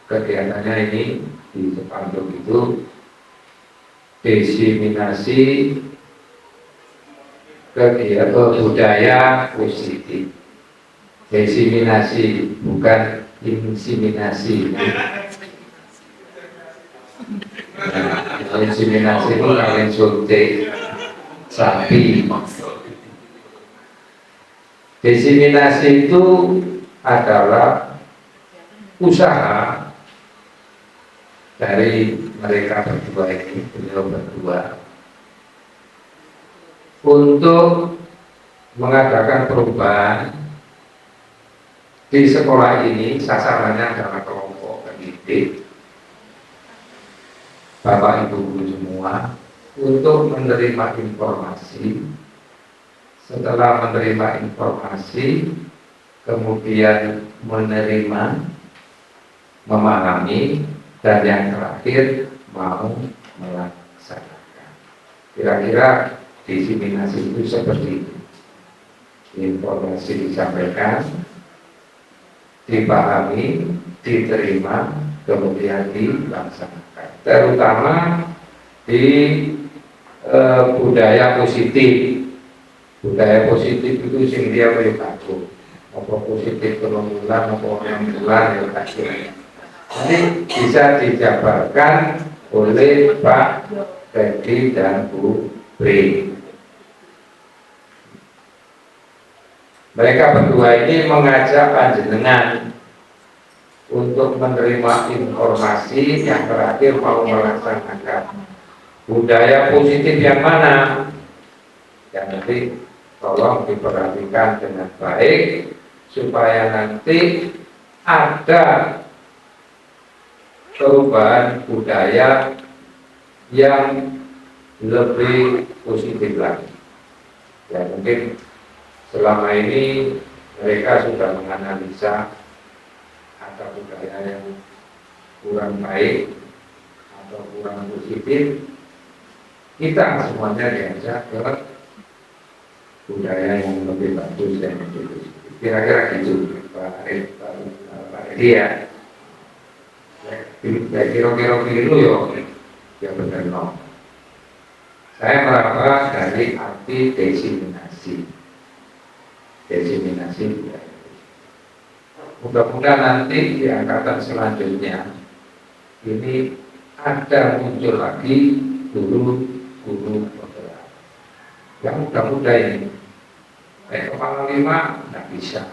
kegiatannya ini di Sepanduk itu diseminasi kegiatan budaya positif. Diseminasi, bukan inseminasi. Nah, inseminasi itu kalian suntik sapi. Diseminasi itu adalah usaha dari mereka berdua ini, beliau berdua, untuk mengadakan perubahan di sekolah ini. Sasarannya adalah kelompok pendidik Bapak Ibu guru semua untuk menerima informasi. Setelah menerima informasi, kemudian menerima, memahami, dan yang terakhir mau melaksanakan. Kira-kira diseminasi itu seperti itu. Informasi disampaikan, dipahami, diterima, kemudian dilaksanakan. Terutama di budaya positif. Budaya positif itu sing dia berlaku. Apa positif kelombulan, apa orang bulan, ya kasih. Ini bisa dijabarkan oleh Pak Freddy dan Bu Bri. Mereka berdua ini mengajak panjenengan untuk menerima informasi, yang terakhir mau melaksanakan. Budaya positif yang mana? Yang nanti tolong diperhatikan dengan baik supaya nanti ada perubahan budaya yang lebih positif lagi. Ya mungkin selama ini mereka sudah menganalisa ada budaya yang kurang baik atau kurang positif. Kita semuanya diajak ke budaya yang lebih bagus dan lebih positif. Kira-kira gitu Pak Edi ya. Kira-kira dulu ya benar no. Saya meraba dari arti diseminasi. Diseminasi budaya. Mudah-mudahan nanti di angkatan selanjutnya ini ada muncul lagi guru penggerak yang muda-muda ini. Kepala 5 tidak bisa.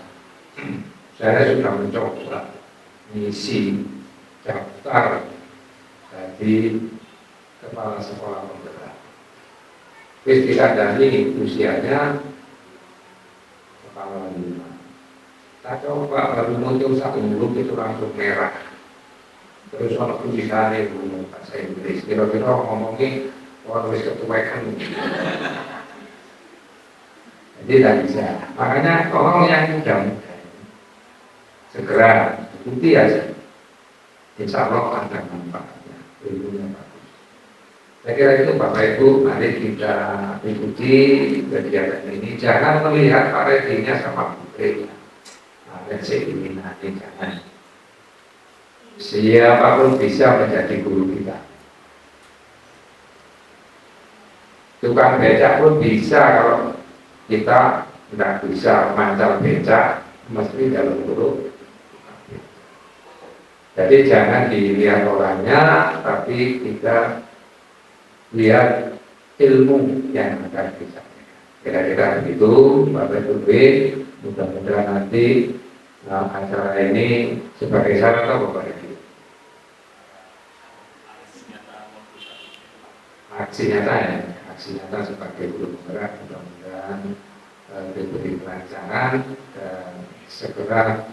Saya sudah mencoba mengisi daftar dari kepala sekolah penggerak. Wis dikandani usianya kepala 5. Tak coba baru muncul satu mulut itu langsung merah. Terus kalau tulisannya bahasa Inggris, kira-kira ngomongnya orang wis ketuwekan. Jadi tidak bisa. Makanya tolong yang muda-muda segera ikuti aja. Insya Allah ada manfaatnya. Ilmunya bagus. Saya kira itu Bapak Ibu, mari kita ikuti kegiatan ini. Jangan melihat Pak Redinya sama putrinya. Ada ini nanti jangan. Siapapun bisa menjadi guru kita. Tukang becak pun bisa kalau kita tidak bisa mancal becak, mesti dalam guru. Jadi jangan dilihat orangnya, tapi kita lihat ilmu yang akan disampaikan. Kira-kira begitu, Bapak Ibu. Mudah-mudahan nanti acara ini sebagai syarat atau Bapak Ibu? Aksi nyata ya, aksi nyata sebagai guru penggerak. Mudah-mudahan diberi kelancaran dan segera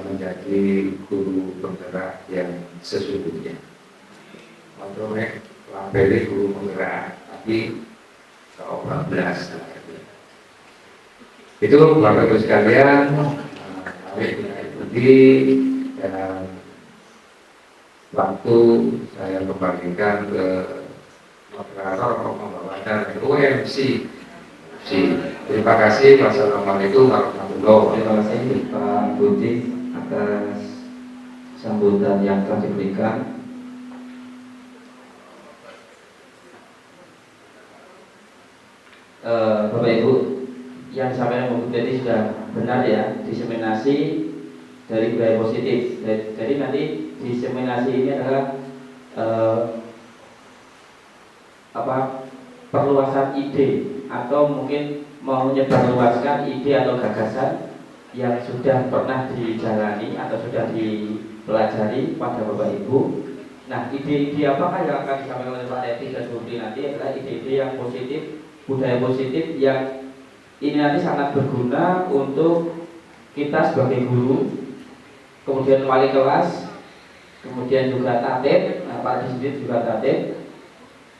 menjadi guru penggerak yang sesungguhnya. Untuk labeli guru penggerak, tapi ke-14. Itu Bapak Ibu sekalian, mari kita ikuti dan waktu saya kembalikan ke moderator pembawakan UMC. Terima kasih. Wassalamualaikum warahmatullahi wabarakatuh. Terima kasih Pak Budi atas sambutan yang telah diberikan. Bapak Ibu, yang disampaikan Pak Budi sudah benar ya, diseminasi dari budaya positif. Jadi nanti diseminasi ini adalah perluasan ide atau mungkin mau menyebarluaskan ide atau gagasan yang sudah pernah dijalani atau sudah dipelajari pada Bapak Ibu. Nah, ide-ide apakah yang akan disampaikan oleh Pak Teti dan Bu Bri nanti adalah ide-ide yang positif, budaya positif yang ini nanti sangat berguna untuk kita sebagai guru, kemudian wali kelas, kemudian juga tatib, Pak Disdit juga tatib,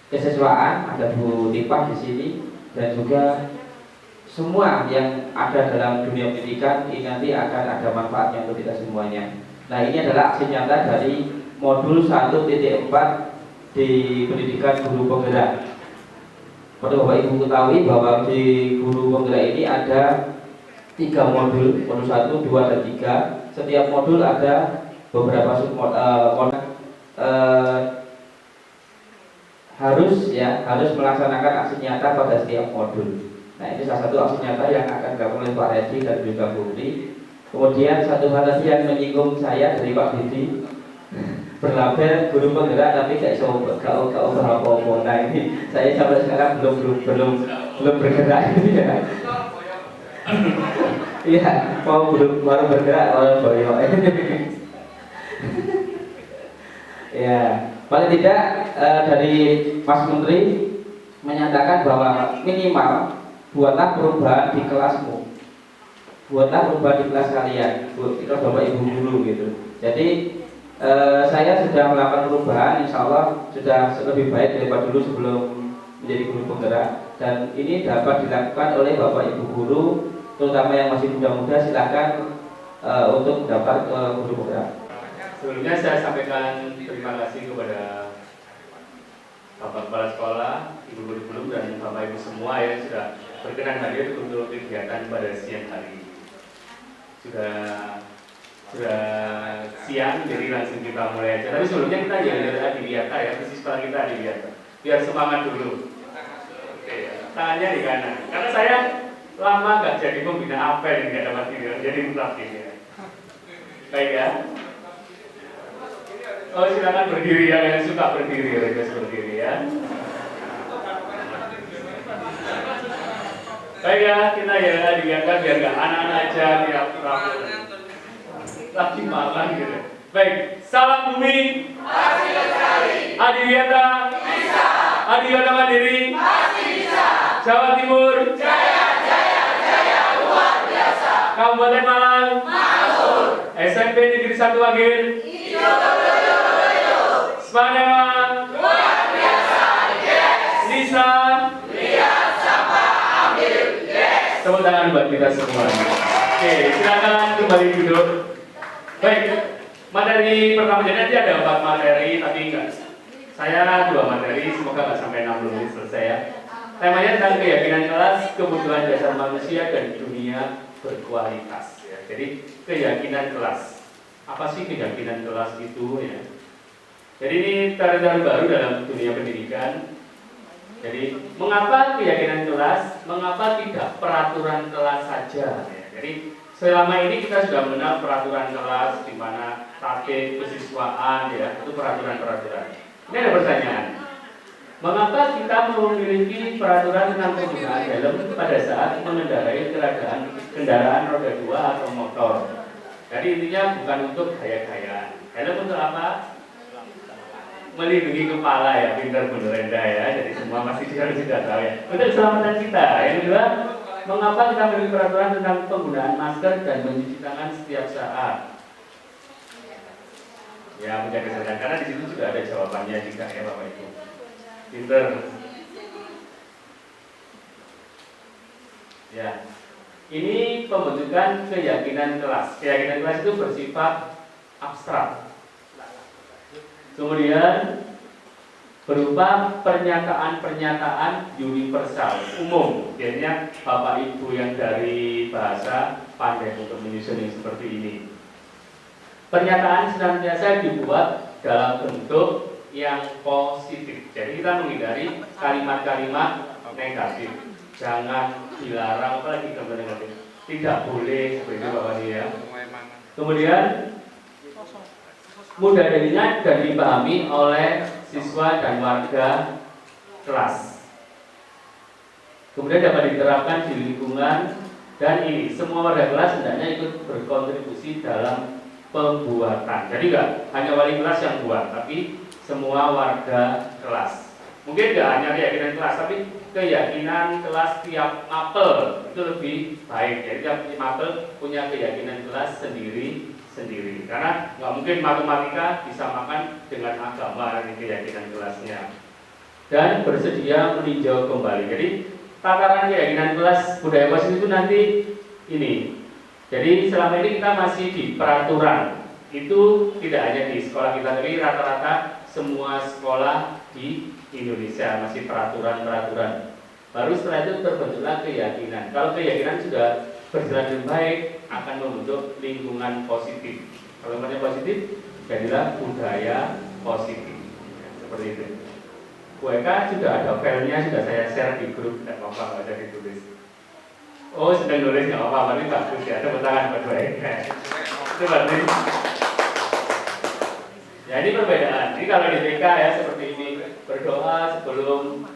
kesiswaan ada Bu Tipah di sini, dan juga semua yang ada dalam dunia pendidikan ini nanti akan ada manfaatnya untuk kita semuanya. Nah, ini adalah aksi nyata dari modul 1.4 di pendidikan guru penggerak. Perlu Bapak Ibu ketahui bahwa di guru penggerak ini ada 3 modul, modul 1, 2, dan 3. Setiap modul ada beberapa harus melaksanakan aksi nyata pada setiap modul. Nah, ini salah satu aksi nyata yang akan dilakukan oleh Pak Redi dan juga Bu Uli. Kemudian satu hal lagi yang menyinggung saya dari Pak Didi, berlabel guru penggerak tapi gak apa-apa. Nah, ini saya sampai sekarang belum bergerak ini ya. Iya, baru bergerak boyok. Ya, paling tidak dari Mas Menteri menyatakan bahwa minimal buatlah perubahan di kelasmu, buatlah perubahan di kelas kalian, kita Bapak Ibu guru gitu. Jadi saya sudah melakukan perubahan, insya Allah sudah lebih baik daripada dulu sebelum menjadi guru penggerak, dan ini dapat dilakukan oleh Bapak Ibu guru, terutama yang masih muda-muda. Silakan untuk mendaftar ke guru penggerak. Sebelumnya saya sampaikan terima kasih kepada Bapak Kepala Sekolah, Ibu Guru dan Bapak Ibu semua yang sudah berkenan hadir untuk kegiatan pada siang hari ini. Sudah siang, jadi langsung kita mulai aja. Tapi sebelumnya kita lihat Adiwiyata ya, siswa kita Adiwiyata. Biar semangat dulu. Oke, tangannya di kanan. Karena saya lama nggak jadi pembina apel, nggak dapat video, jadi praktis ya. Baik ya. Oh, silakan berdiri ya, yang suka berdiri, request berdiri ya. Baik ya, kita ya dibiarkan biar nggak anak-anak aja tiap rapat lagi makan gitu. Baik, salam bumi. Adiwiyata bisa. Adiwiyata Mandiri pasti bisa. Jawa Timur jaya luar biasa. Kabupaten Malang makmur. SMP Negeri 1 Wagir Spanema luar biasa, yes. Lisa lihat sampah ambil, yes. Tepuk tangan buat kita semua. Oke, silakan kembali duduk. Baik, materi pertama, jadi nanti ada 4 materi, tapi enggak. Saya 2 materi, semoga nggak sampai 60 menit selesai ya. Temanya tentang keyakinan kelas, kebutuhan dasar manusia dan dunia berkualitas. Ya. Jadi keyakinan kelas. Apa sih keyakinan kelas itu ya? Jadi ini tarian baru dalam dunia pendidikan. Jadi mengapa keyakinan kelas? Mengapa tidak peraturan kelas saja? Ya, jadi selama ini kita sudah mengenal peraturan kelas, di mana tatib, kesiswaan, ya itu peraturan-peraturan. Ini ada pertanyaan. Mengapa kita memiliki peraturan tentang penggunaan helm pada saat mengendarai kendaraan roda 2 atau motor? Jadi intinya bukan untuk gaya-gayaan. Helm untuk apa? Melindungi kepala ya, pintar bener rendah ya. Jadi semua masih sudah tahu ya. Untuk keselamatan kita. Yang kedua, mengapa kita memiliki peraturan tentang penggunaan masker dan mencuci tangan setiap saat? Ya, menjaga kesehatan. Karena di situ juga ada jawabannya juga ya Bapak Ibu. Pintar. Ya. Ini pembentukan keyakinan kelas. Keyakinan kelas itu bersifat abstrak. Kemudian berupa pernyataan-pernyataan universal, umum. Biasanya Bapak Ibu yang dari bahasa pandai untuk menyusun yang seperti ini. Pernyataan senantiasa dibuat dalam bentuk yang positif. Jadi kita menghindari kalimat-kalimat negatif. Jangan dilarang, apalagi kalimat negatif. Tidak boleh seperti Bapak ya. Kemudian mudah diingat dan dipahami oleh siswa dan warga kelas. Kemudian dapat diterapkan di lingkungan, dan ini semua warga kelas hendaknya ikut berkontribusi dalam pembuatan. Jadi enggak hanya wali kelas yang buat, tapi semua warga kelas. Mungkin enggak hanya keyakinan kelas, tapi keyakinan kelas tiap mapel itu lebih baik. Jadi tiap mapel punya keyakinan kelas sendiri sendiri. Karena nggak mungkin matematika disamakan dengan agama dan keyakinan kelasnya. Dan bersedia meninjau kembali. Jadi tataran keyakinan kelas budaya positif itu nanti ini. Jadi selama ini kita masih di peraturan. Itu tidak hanya di sekolah kita, tapi rata-rata semua sekolah di Indonesia masih peraturan-peraturan. Baru setelah itu terbentuklah keyakinan. Kalau keyakinan sudah berjalan dengan baik, akan membentuk lingkungan positif. Kalau lingkungan positif, jadilah budaya positif. Ya, seperti itu. WK sudah ada filenya, sudah saya share di grup, tidak apa-apa, nggak ada ditulis. Oh, sedang nulis, nggak apa-apa, ini bagus ya, tepuk tangan buat WK. Itu bagus. Ya, ini perbedaan. Ini kalau di TK ya seperti ini, berdoa sebelum.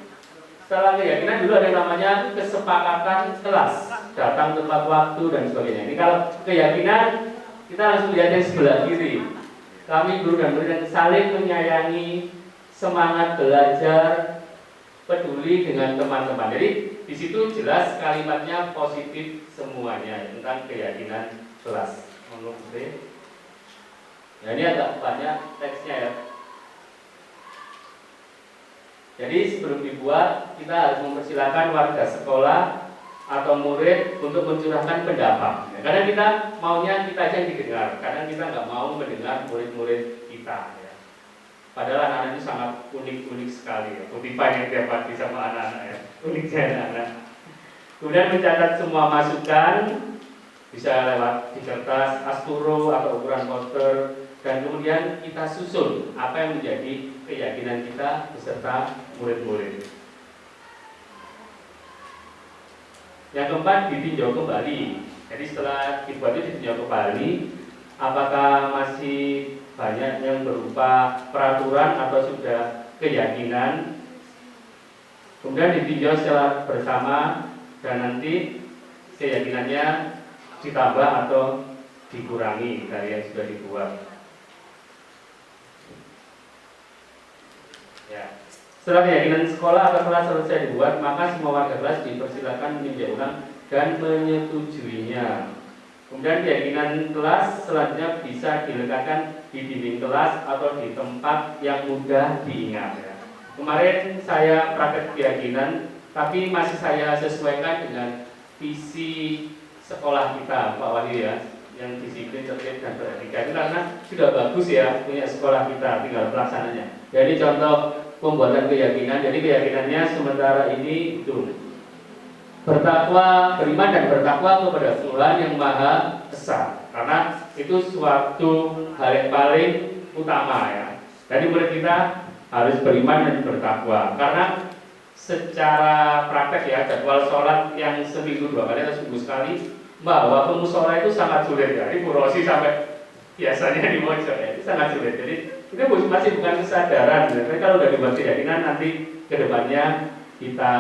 Setelah keyakinan dulu ada yang namanya kesepakatan kelas, datang tepat waktu dan sebagainya. Ini kalau keyakinan kita langsung lihat yang sebelah kiri. Kami guru dan murid yang saling menyayangi, semangat belajar, peduli dengan teman-teman. Jadi di situ jelas kalimatnya positif semuanya tentang keyakinan kelas. Nah, ini agak banyak teksnya ya. Jadi sebelum dibuat, kita harus mempersilahkan warga sekolah atau murid untuk mencurahkan pendapat. Kadang kita maunya kita aja yang didengar, kadang kita nggak mau mendengar murid-murid kita. Ya. Padahal anak-anak itu sangat unik-unik sekali. Ya. Kutipan yang tiap pagi sama anak-anak ya, uniknya anak-anak. Kemudian mencatat semua masukan, bisa lewat di kertas asturo atau ukuran poster. Dan kemudian kita susun apa yang menjadi keyakinan kita beserta murid-murid. Yang keempat, ditinjau kembali. Jadi setelah dibuat itu ditinjau kembali, apakah masih banyak yang berupa peraturan atau sudah keyakinan. Kemudian ditinjau secara bersama dan nanti keyakinannya ditambah atau dikurangi dari yang sudah dibuat. Ya. Setelah keyakinan sekolah atau kelas selesai dibuat, maka semua warga kelas dipersilakan meninjau ulang dan menyetujuinya. Kemudian keyakinan kelas selanjutnya bisa dilekatkan di dinding kelas atau di tempat yang mudah diingat. Ya. Kemarin saya praktek keyakinan, tapi masih saya sesuaikan dengan visi sekolah kita, Pak Wahyu ya, yang disiplin, tertib dan beretika. Itu karena sudah bagus ya punya sekolah kita, tinggal pelaksananya. Jadi contoh pembuatan keyakinan. Jadi keyakinannya sementara ini itu bertakwa, beriman dan bertakwa kepada Tuhan yang Maha Esa. Karena itu suatu hal yang paling utama ya. Jadi murid kita harus beriman dan bertakwa. Karena secara praktek ya, jadwal sholat yang seminggu 2 kali atau seminggu sekali, bahwa pemusola itu sangat sulit ya. Ini Bu Rosi sampai biasanya di Mojo ya, itu sangat sulit. Jadi itu masih bukan kesadaran. Tapi kalau udah dibuat keyakinan, nanti kedepannya kita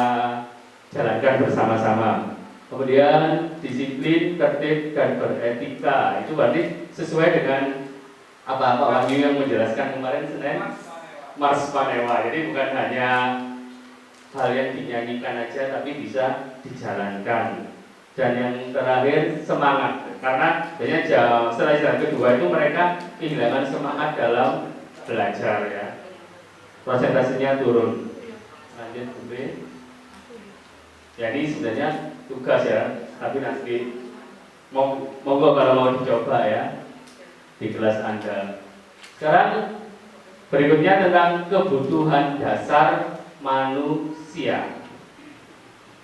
jalankan bersama-sama. Kemudian disiplin, tertib dan beretika. Itu berarti sesuai dengan apa Pak Wahyu yang menjelaskan kemarin Senin, Mars Panewa. Jadi bukan hanya hal yang dinyanyikan aja, tapi bisa dijalankan. Dan yang terakhir semangat, karena biasanya setelah jalan kedua itu mereka kehilangan semangat dalam belajar ya, persentasenya turun. Lanjut Bu B. Jadi sebenarnya tugas ya, tapi nanti monggo kalau mau dicoba ya di kelas Anda. Sekarang berikutnya tentang kebutuhan dasar manusia.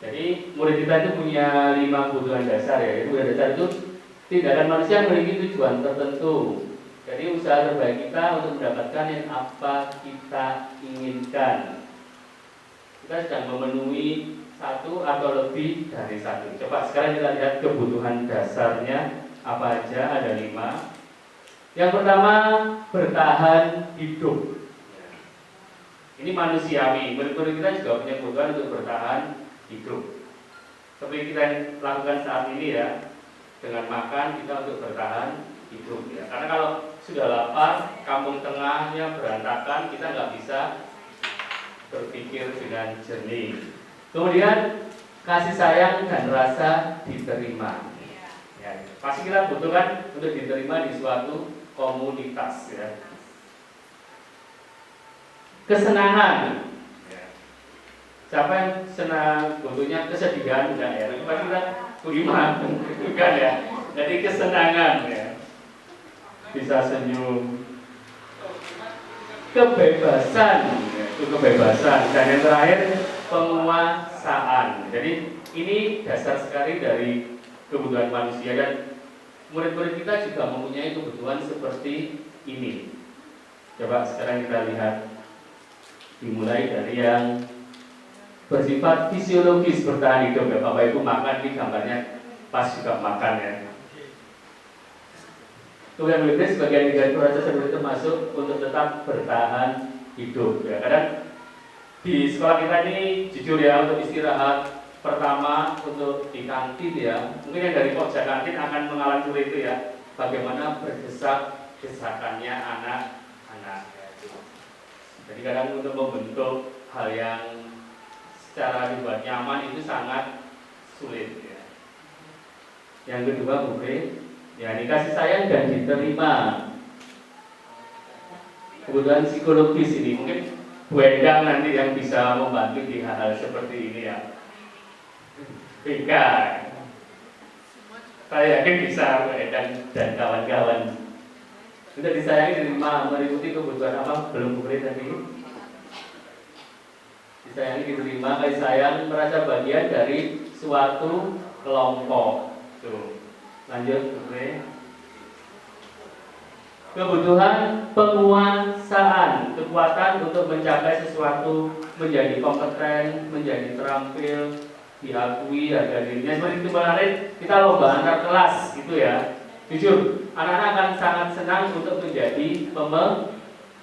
Jadi murid kita itu punya 5 kebutuhan dasar ya. Kebutuhan dasar itu tindakan manusia memiliki tujuan tertentu. Jadi usaha terbaik kita untuk mendapatkan yang apa kita inginkan. Kita sedang memenuhi satu atau lebih dari satu. Coba sekarang kita lihat kebutuhan dasarnya apa aja, ada 5. Yang pertama, bertahan hidup. Ini manusiawi. Murid-murid kita juga punya kebutuhan untuk bertahan hidup. Seperti kita yang lakukan saat ini ya, dengan makan kita untuk bertahan hidup ya. Karena kalau sudah lapar, kampung tengahnya berantakan, kita nggak bisa berpikir dengan jernih. Kemudian kasih sayang dan rasa diterima. Ya, ya. Pasti kita butuhkan untuk diterima di suatu komunitas ya. Kesenangan ya. Siapa yang senang, butuhnya kesedihan enggak ya? Pasti kita budiman bukan ya. Jadi kesenangan ya. Bisa senyum. Kebebasan ya. Itu kebebasan. Dan yang terakhir penguasaan. Jadi ini dasar sekali dari kebutuhan manusia, dan murid-murid kita juga mempunyai kebutuhan seperti ini. Coba sekarang kita lihat. Dimulai dari yang bersifat fisiologis bertahan hidup ya. Bapak Ibu makan, di gambarnya pas juga makan ya. Kemudian berikutnya sebagian dari proses seperti termasuk untuk tetap bertahan hidup ya. Kadang di sekolah kita ini jujur ya, untuk istirahat pertama untuk di kantin ya, mungkin yang dari pojok kantin akan mengalami itu ya, bagaimana berdesak-desakannya anak-anak. Jadi kadang untuk membentuk hal yang secara dibuat nyaman itu sangat sulit ya. Yang kedua mungkin ya, dikasih sayang dan diterima. Kebutuhan psikologis ini mungkin Bu Endang nanti yang bisa membantu di hal-hal seperti ini ya. Bika, saya yakin bisa Bu Endang dan kawan-kawan. Sudah disayangi, diterima, meliputi kebutuhan apa? Belum boleh tadi. Disayangi, diterima, kasih sayang, merasa bagian dari suatu kelompok. Tuh. Lanjut, boleh. Kebutuhan penguasaan, kekuatan untuk mencapai sesuatu, menjadi kompeten, menjadi terampil, diakui harga dirinya. Seperti itu kemarin kita lomba antar kelas, gitu ya. Jujur, anak-anak akan sangat senang untuk menjadi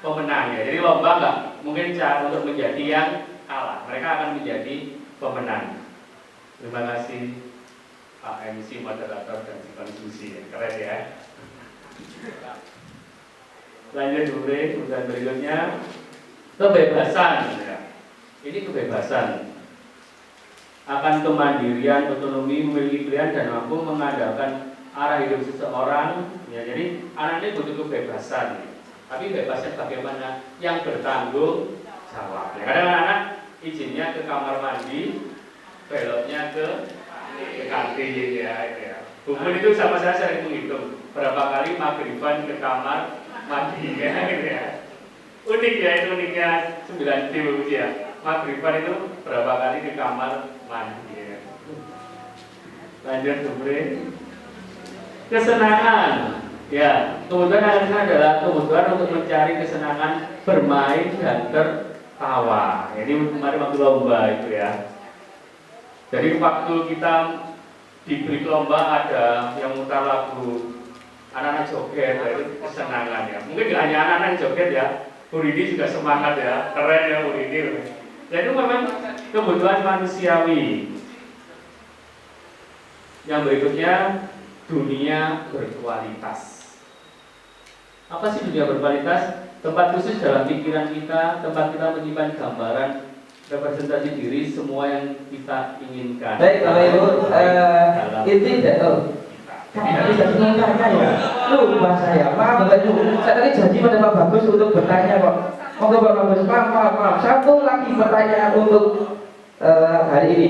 pemenang ya. Jadi lomba enggak mungkin cara untuk menjadi yang kalah. Mereka akan menjadi pemenang. Terima kasih Pak MC, moderator dan diskusi ya. Keren ya. Lanjut dulu, kemudian berikutnya kebebasan ya. Ini kebebasan akan kemandirian, otonomi, memiliki pilihan dan mampu mengandalkan arah hidup seseorang ya. Jadi anak ini butuh kebebasan, tapi bebasnya bagaimana? Yang bertanggung jawab ya. Kadang anak izinnya ke kamar mandi, beloknya ke kantin ya. Bukan itu sama saya sering menghitung berapa kali maghriban ke kamar mandi ya, gitu ya. Unik ya, itu uniknya 9 jam ya. Maghriban itu berapa kali ke kamar mandi ya. Lanjut kemudian kesenangan ya. Kebutuhan anak-anak adalah kebutuhan untuk mencari kesenangan bermain dan tertawa. Ini kemarin waktu lomba itu ya. Jadi waktu kita diberi lomba ada yang mutar lagu, anak-anak joget, itu kesenangan ya. Mungkin tidak hanya anak-anak joget ya, Bu Ridi juga semangat ya, keren ya Bu Ridi. Jadi itu memang kebutuhan manusiawi. Yang berikutnya dunia berkualitas. Apa sih dunia berkualitas? Tempat khusus dalam pikiran kita, tempat kita menyimpan gambaran representasi diri semua yang kita inginkan. Baik, Bapak Ibu, itu tidak tahu. Tadi janji bertanya ya, lupa saya. Maaf Bapak Ibu, saya tadi janji pada Pak Bagus untuk bertanya kok. Moga Pak Bagus, maaf. Satu lagi pertanyaan untuk hari ini.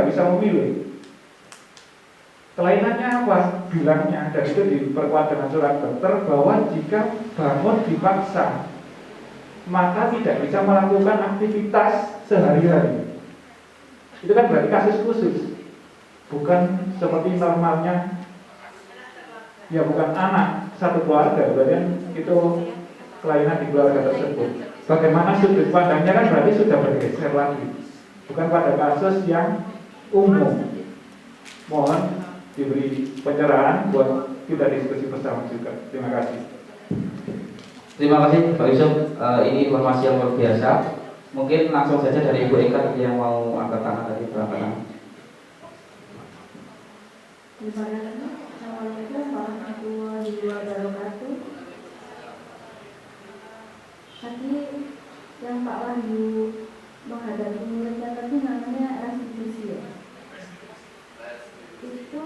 nggak bisa memilih. Kelainannya apa? Bilangnya, dan itu diperkuat dengan surat dokter bahwa jika bangun dipaksa, maka tidak bisa melakukan aktivitas sehari-hari. Itu kan berarti kasus khusus, bukan seperti normalnya, ya bukan anak satu keluarga, berarti itu kelainan di keluarga tersebut. Bagaimana sudut pandangnya kan berarti sudah bergeser lagi, bukan pada kasus yang umum. Mohon diberi pencerahan buat kita diskusi bersama juga. Terima kasih. Terima kasih Pak Yusuf, ini informasi yang luar biasa. Mungkin langsung saja dari Ibu Eka yang mau angkat tangan tadi, berangkat tangan. Assalamualaikum warahmatullahi wabarakatuh. Tadi yang Pak Wahyu menghadapi muridnya tadi namanya restitusi ya. Itu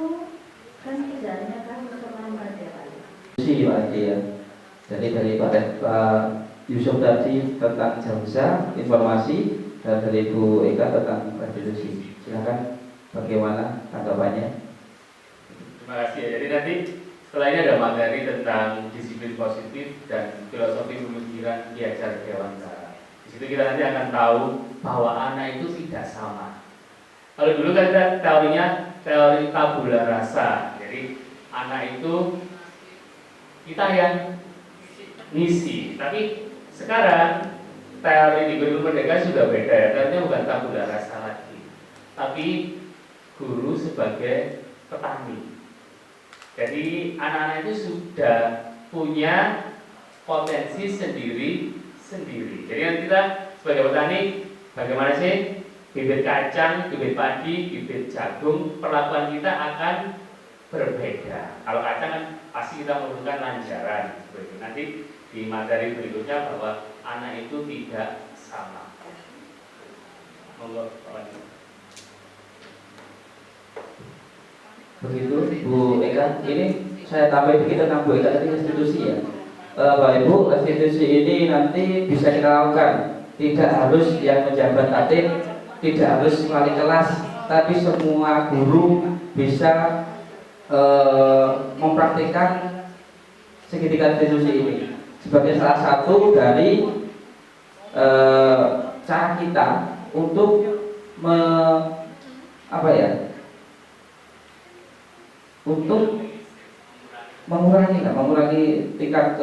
kan tidak hanya kasus terlambat ya Pak. Pak ya. Jadi dari Pak Yusuf tadi tentang jauza informasi, dan dari Bu Eka tentang restitusi. Silakan, bagaimana tanggapannya? Terima kasih ya. Jadi nanti setelah ini ada materi tentang disiplin positif dan filosofi pemikiran Ki Hajar Dewantara. Di situ kita nanti akan tahu bahwa anak itu tidak sama. Kalau dulu kan kita teorinya teori tabula rasa. Jadi anak itu kita yang ngisi. Tapi sekarang teori di Guru Merdeka sudah beda ya. Teorinya bukan tabula rasa lagi, tapi guru sebagai petani. Jadi anak-anak itu sudah punya potensi sendiri-sendiri. Jadi kan kita sebagai petani, bagaimana sih bibit kacang, bibit padi, bibit jagung, perlakuan kita akan berbeda. Kalau kacang kan pasti kita membutuhkan lanjaran. Nanti di materi berikutnya bahwa anak itu tidak sama. Monggo Pak. Begitu Bu Eka, ini saya tambahin dikit tentang Bu Eka tadi restitusi ya. Bapak Ibu, restitusi ini nanti bisa kita lakukan, tidak harus yang menjabat tatip, tidak harus wali kelas, tapi semua guru bisa mempraktikkan segitiga restitusi ini sebagai salah satu dari cara kita untuk untuk mengurangi tingkat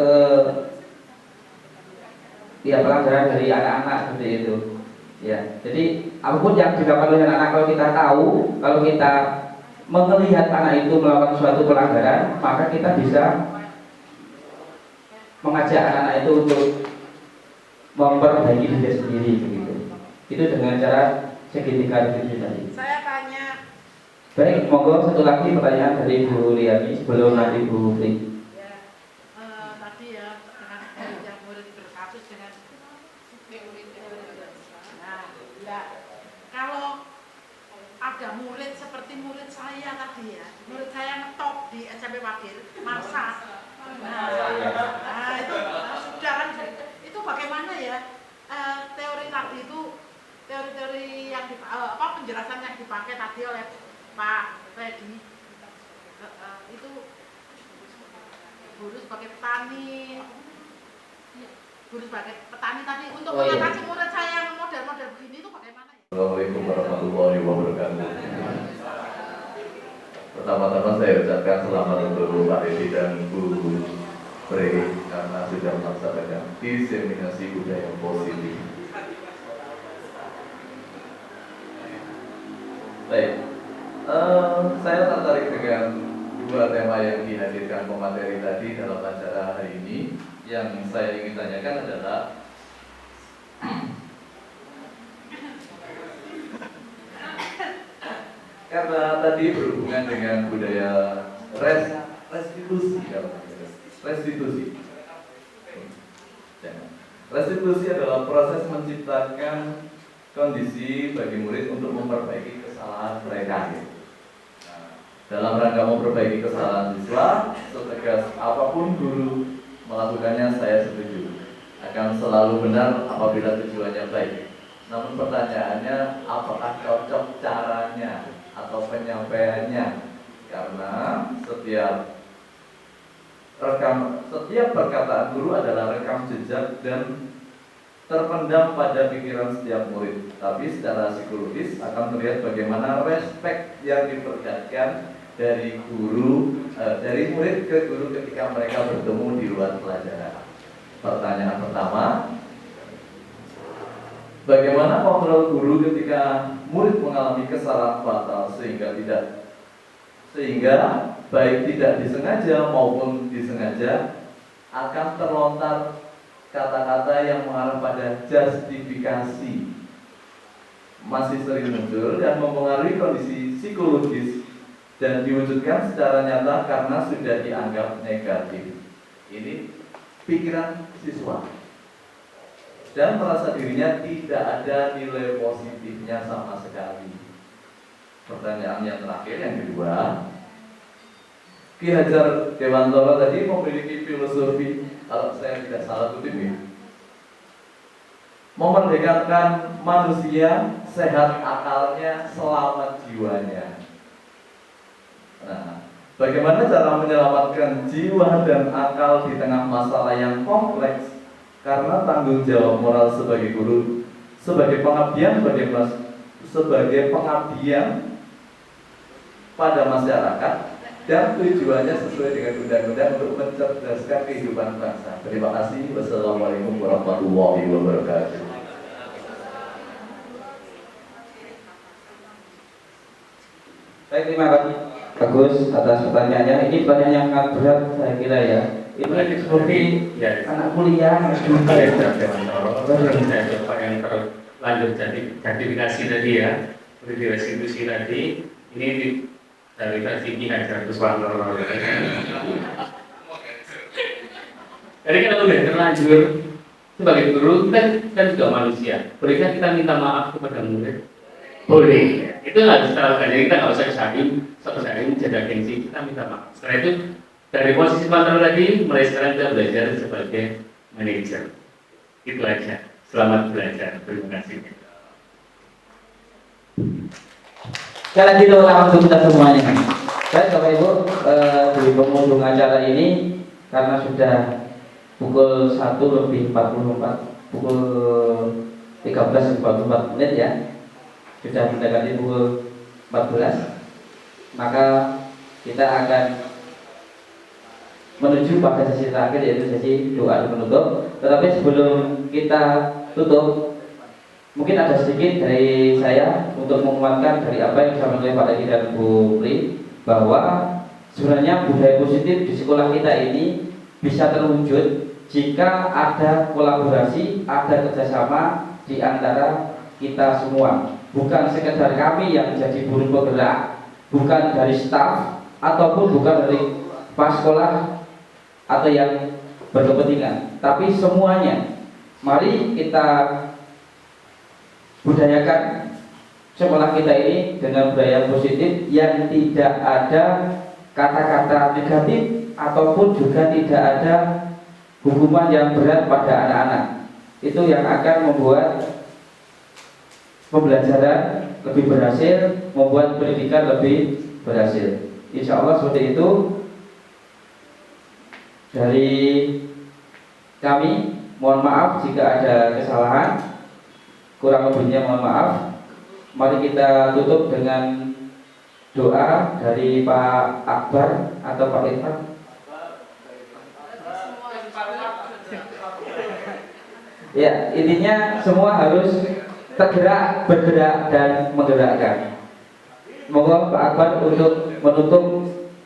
pelanggaran dari anak-anak seperti itu. Ya, jadi apapun yang dilakukan oleh anak-anak, kalau kita tahu, kalau kita melihat anak itu melakukan suatu pelanggaran, maka kita bisa mengajak anak-anak itu untuk memperbaiki diri sendiri begitu. Itu dengan cara segitiga restitusi tadi. Saya tanya. Baik, monggo satu lagi pertanyaan dari Bu Liani sebelum nanti Bu Fli. Ya, tadi ya dengan yang murid berkasus dengan murid. Nah, kalau ada murid seperti murid saya tadi ya, murid saya ngetop di SMP Wakil, maksa. Nah, itu sudah kan itu bagaimana ya teori tadi itu teori-teori yang penjelasan yang dipakai tadi oleh Pak Freddy itu guru sebagai petani tadi untuk mengatasi murid saya yang model-model begini itu bagaimana ya? Assalamualaikum warahmatullahi wabarakatuh. Pertama-tama saya ucapkan selamat untuk Pak Edi dan Bu Pre karena sudah melaksanakan diseminasi budaya positif. Baik. Saya tertarik dengan dua tema yang dihadirkan pemateri tadi dalam acara hari ini. Yang saya ingin tanyakan adalah karena tadi berhubungan dengan budaya restitusi. Restitusi adalah proses menciptakan kondisi bagi murid untuk memperbaiki kesalahan mereka. Dalam rangka memperbaiki kesalahan siswa, setegas apapun guru melakukannya, saya setuju. Akan selalu benar apabila tujuannya baik. Namun pertanyaannya, apakah cocok caranya atau penyampaiannya? Karena setiap perkataan guru adalah rekam jejak dan terpendam pada pikiran setiap murid. Tapi secara psikologis akan terlihat bagaimana respek yang diperlihatkan dari murid ke guru ketika mereka bertemu di luar pelajaran. Pertanyaan pertama, bagaimana kontrol guru ketika murid mengalami kesalahan fatal sehingga baik tidak disengaja maupun disengaja akan terlontar kata-kata yang mengarah pada justifikasi, masih sering muncul dan mempengaruhi kondisi psikologis dan diwujudkan secara nyata karena sudah dianggap negatif. Ini pikiran siswa dan merasa dirinya tidak ada nilai positifnya sama sekali. Pertanyaan yang terakhir, yang kedua, Ki Hajar Dewantara tadi memiliki filosofi, kalau saya tidak salah kutip ya, memerdekakan manusia, sehat akalnya, selamat jiwanya. Nah, bagaimana cara menyelamatkan jiwa dan akal di tengah masalah yang kompleks? Karena tanggung jawab moral sebagai guru, sebagai pengabdian pada masyarakat, dan tujuannya sesuai dengan undang-undang untuk mencerdaskan kehidupan bangsa. Terima kasih. Wassalamualaikum warahmatullahi wabarakatuh. Baik, terima kasih Bagus atas pertanyaannya. Ini pertanyaan yang sangat berat saya kira ya. Ini seperti anak kuliah. Saya coba yang terlanjur sertifikasi tadi ya, seperti restitusi tadi. Ini dari versi Ki Hajar Dewantara. Jadi kalau sudah terlanjur sebagai guru kan juga manusia. Bolehkah kita minta maaf kepada murid? Boleh. Itu nggak disalahkan. Jadi kita nggak usah saling jaga gengsi. Kita minta maaf. Setelah itu dari posisi kontrol tadi, mulai sekarang kita belajar sebagai manajer. Itu aja. Selamat belajar. Terima kasih. Sekali lagi tepuk tangan untuk kita semuanya. Baik Bapak Ibu, di penghujung acara ini karena sudah pukul 1:44, pukul 13:44 menit ya, sudah mendekati pukul 14, maka kita akan menuju pada sesi terakhir, yaitu sesi doa penutup. Tetapi sebelum kita tutup, mungkin ada sedikit dari saya untuk menguatkan dari apa yang disampaikan oleh Pak Edi dan Bu Pri, bahwa sebenarnya budaya positif di sekolah kita ini bisa terwujud jika ada kolaborasi, ada kerjasama di antara kita semua. Bukan sekedar kami yang jadi buruh penggerak, bukan dari staf, ataupun bukan dari pas sekolah atau yang berkepentingan, tapi semuanya. Mari kita budayakan sekolah kita ini dengan budaya positif yang tidak ada kata-kata negatif ataupun juga tidak ada hukuman yang berat pada anak-anak. Itu yang akan membuat pembelajaran lebih berhasil, membuat pendidikan lebih berhasil. Insya Allah seperti itu. Dari kami, mohon maaf jika ada kesalahan, kurang lebihnya mohon maaf. Mari kita tutup dengan doa dari Pak Akbar atau Pak Irfan. Ya, intinya semua harus tergerak, bergerak, dan menggerakkan. Mohon Pak Akbar untuk menutup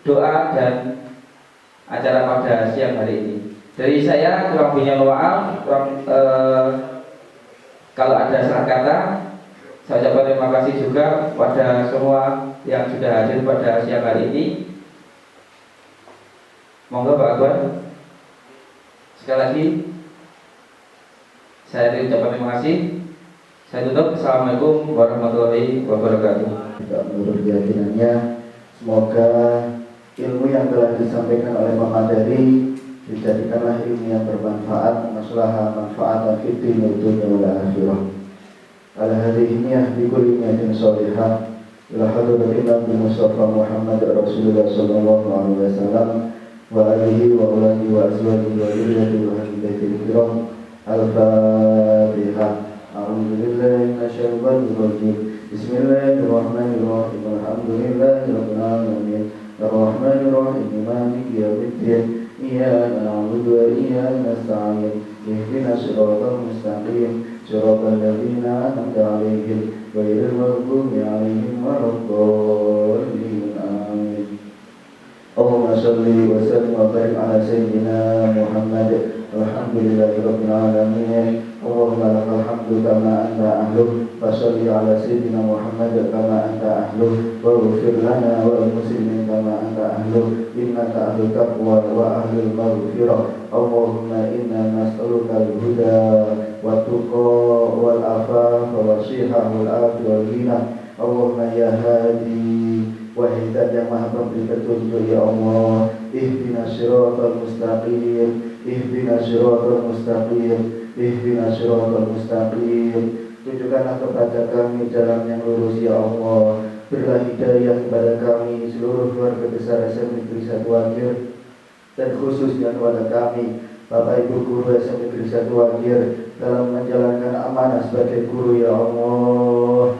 doa dan acara pada siang hari ini. Dari saya kurang punya maaf, kalau ada salah kata, saya ucapkan terima kasih juga pada semua yang sudah hadir pada siang hari ini. Monggo Pak Akbar. Sekali lagi saya ucapkan terima kasih. Saya tutup. Assalamualaikum warahmatullahi wabarakatuh. Menurut keyakinannya, semoga ilmu yang telah disampaikan oleh Pak Madari dijadikanlah ilmu yang bermanfaat, maslahah, manfaat fid dunya wal akhirah. على هذه النية بكل نية صالحة إلى حضرة النبي المصطفى محمد رسول الله صلى الله عليه وسلم وآله وأولاده وأزواجه وذريته وأهل بيته الكرام. الفاتحة. أعوذ بالله من الشيطان الرجيم. بسم الله الرحمن الرحيم. الحمد لله رب العالمين الرحمن الرحيم مالك يوم الدين إياك نعبد وإياك نستعين اهدنا الصراط المستقيم صراط الذين أنعمت عليهم غير المغضوب عليهم ولا الضالين آمين. اللهم صل وسلم وبارك على سيدنا محمد. الحمد لله رب العالمين. اللهم لك الحمد كما أنت أهله فصل على سيدنا محمد كما أنت أهله واغفر لنا وللمسلمين كما أنت أهله إنك أهل التقوى وأهل المغفرة. اللهم إنا نسألك الهدى والتقى والعفاف والصحة والعافية والغنى. اللهم يا هادي wahai zat yang maha pemberi petunjuk ya Allah, ihdinas siratal mustaqim, ihdinas siratal mustaqim, ihdinas siratal mustaqim. Tunjukkanlah kepada kami jalan yang lurus ya Allah. Berilah hidayah kepada kami seluruh keluarga besar SMA Negeri 1 Wagir, dan khususnya kepada kami Bapak Ibu guru SMA Negeri 1 Wagir dalam menjalankan amanah sebagai guru ya Allah.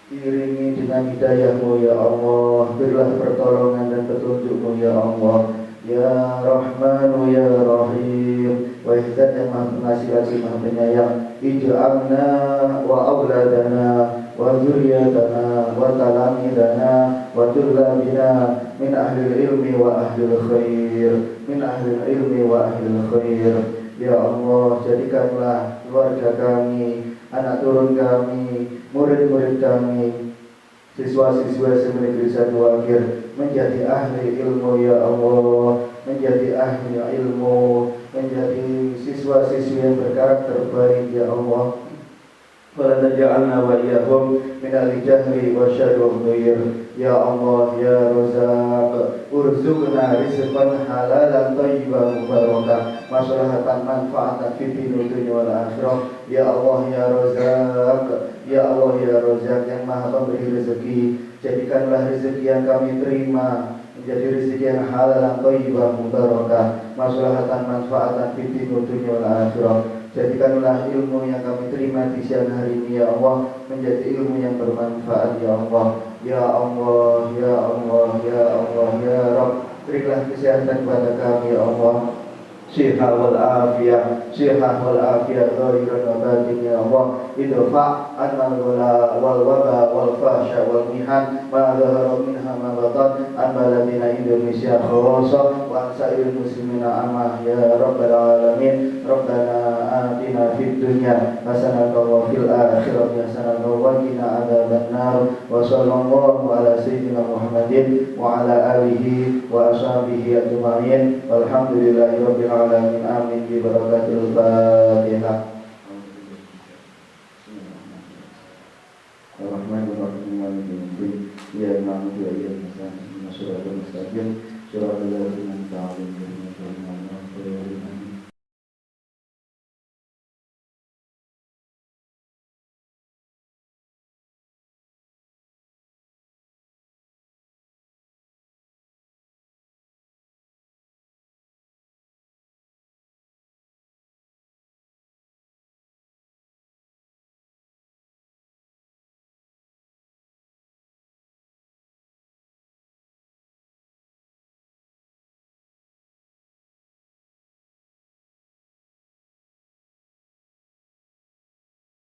Iringi dengan hidayah-Mu ya Allah. Berilah pertolongan dan petunjuk-Mu ya Allah. Ya Rahmanu ya Rahim. Wahai Zat yang maha pengasih lagi maha penyayang, ij'alna wa auladana wa zuriyatana wa talamidana wa tullabina min ahlil ilmi wa ahlil khair, min ahlil ilmi wa ahlil khair. Ya Allah, jadikanlah keluarga kami, anak turun kami, murid-murid kami, siswa-siswa SMA Negeri 1 Wagir menjadi ahli ilmu ya Allah, menjadi ahli ilmu, menjadi siswa-siswi yang berkarakter baik ya Allah. Wala taj'alna wa iyyahum min al-jahli wa syarri. Ya Allah ya Razzaq, urzuqna rizqan halalan thayyiban mubarakah maslahatan manfaatan fid dunya wal akhirah. Ya Allah ya Razzaq, ya Allah ya Razzaq yang maha pemberi rezeki, jadikanlah rezeki yang kami terima menjadi rezeki yang halalan thayyiban mubarakah maslahatan manfaatan fid dunya wal akhirah. Jadikanlah ilmu yang kami terima di siang hari ini ya Allah menjadi ilmu yang bermanfaat ya Allah. Ya Allah, ya Allah, ya Allah, ya Rabb, berilah kesehatan kepada kami ya Allah. Syihah wal afiyah, syihah wal afiyah zahiran wa batin ya Allah. Idfa' annal wala wal waba wal fahsya wal mihan ma zahara minha ma batan an baladina Indonesia khassa wa an sa'iril muslimina amah ya rabbal alamin. Rabbana atina fid dunya hasanatan wa fil akhirati hasanatan wa qina adzabannar. Wa sallallahu ala sayyidina Muhammadin wa ala alihi wa ashabihi ajma'in. Walhamdulillahi rabbil alamin. Amin bi barakatil Fatihah. Bismillahirrahmanirrahim. Maliki yaumiddin. Iyyaka na'budu wa iyyaka nasta'in. Ihdinas siratal mustaqim. Siratal ladzina an'amta 'alaihim ghairil maghdubi 'alaihim waladdallin.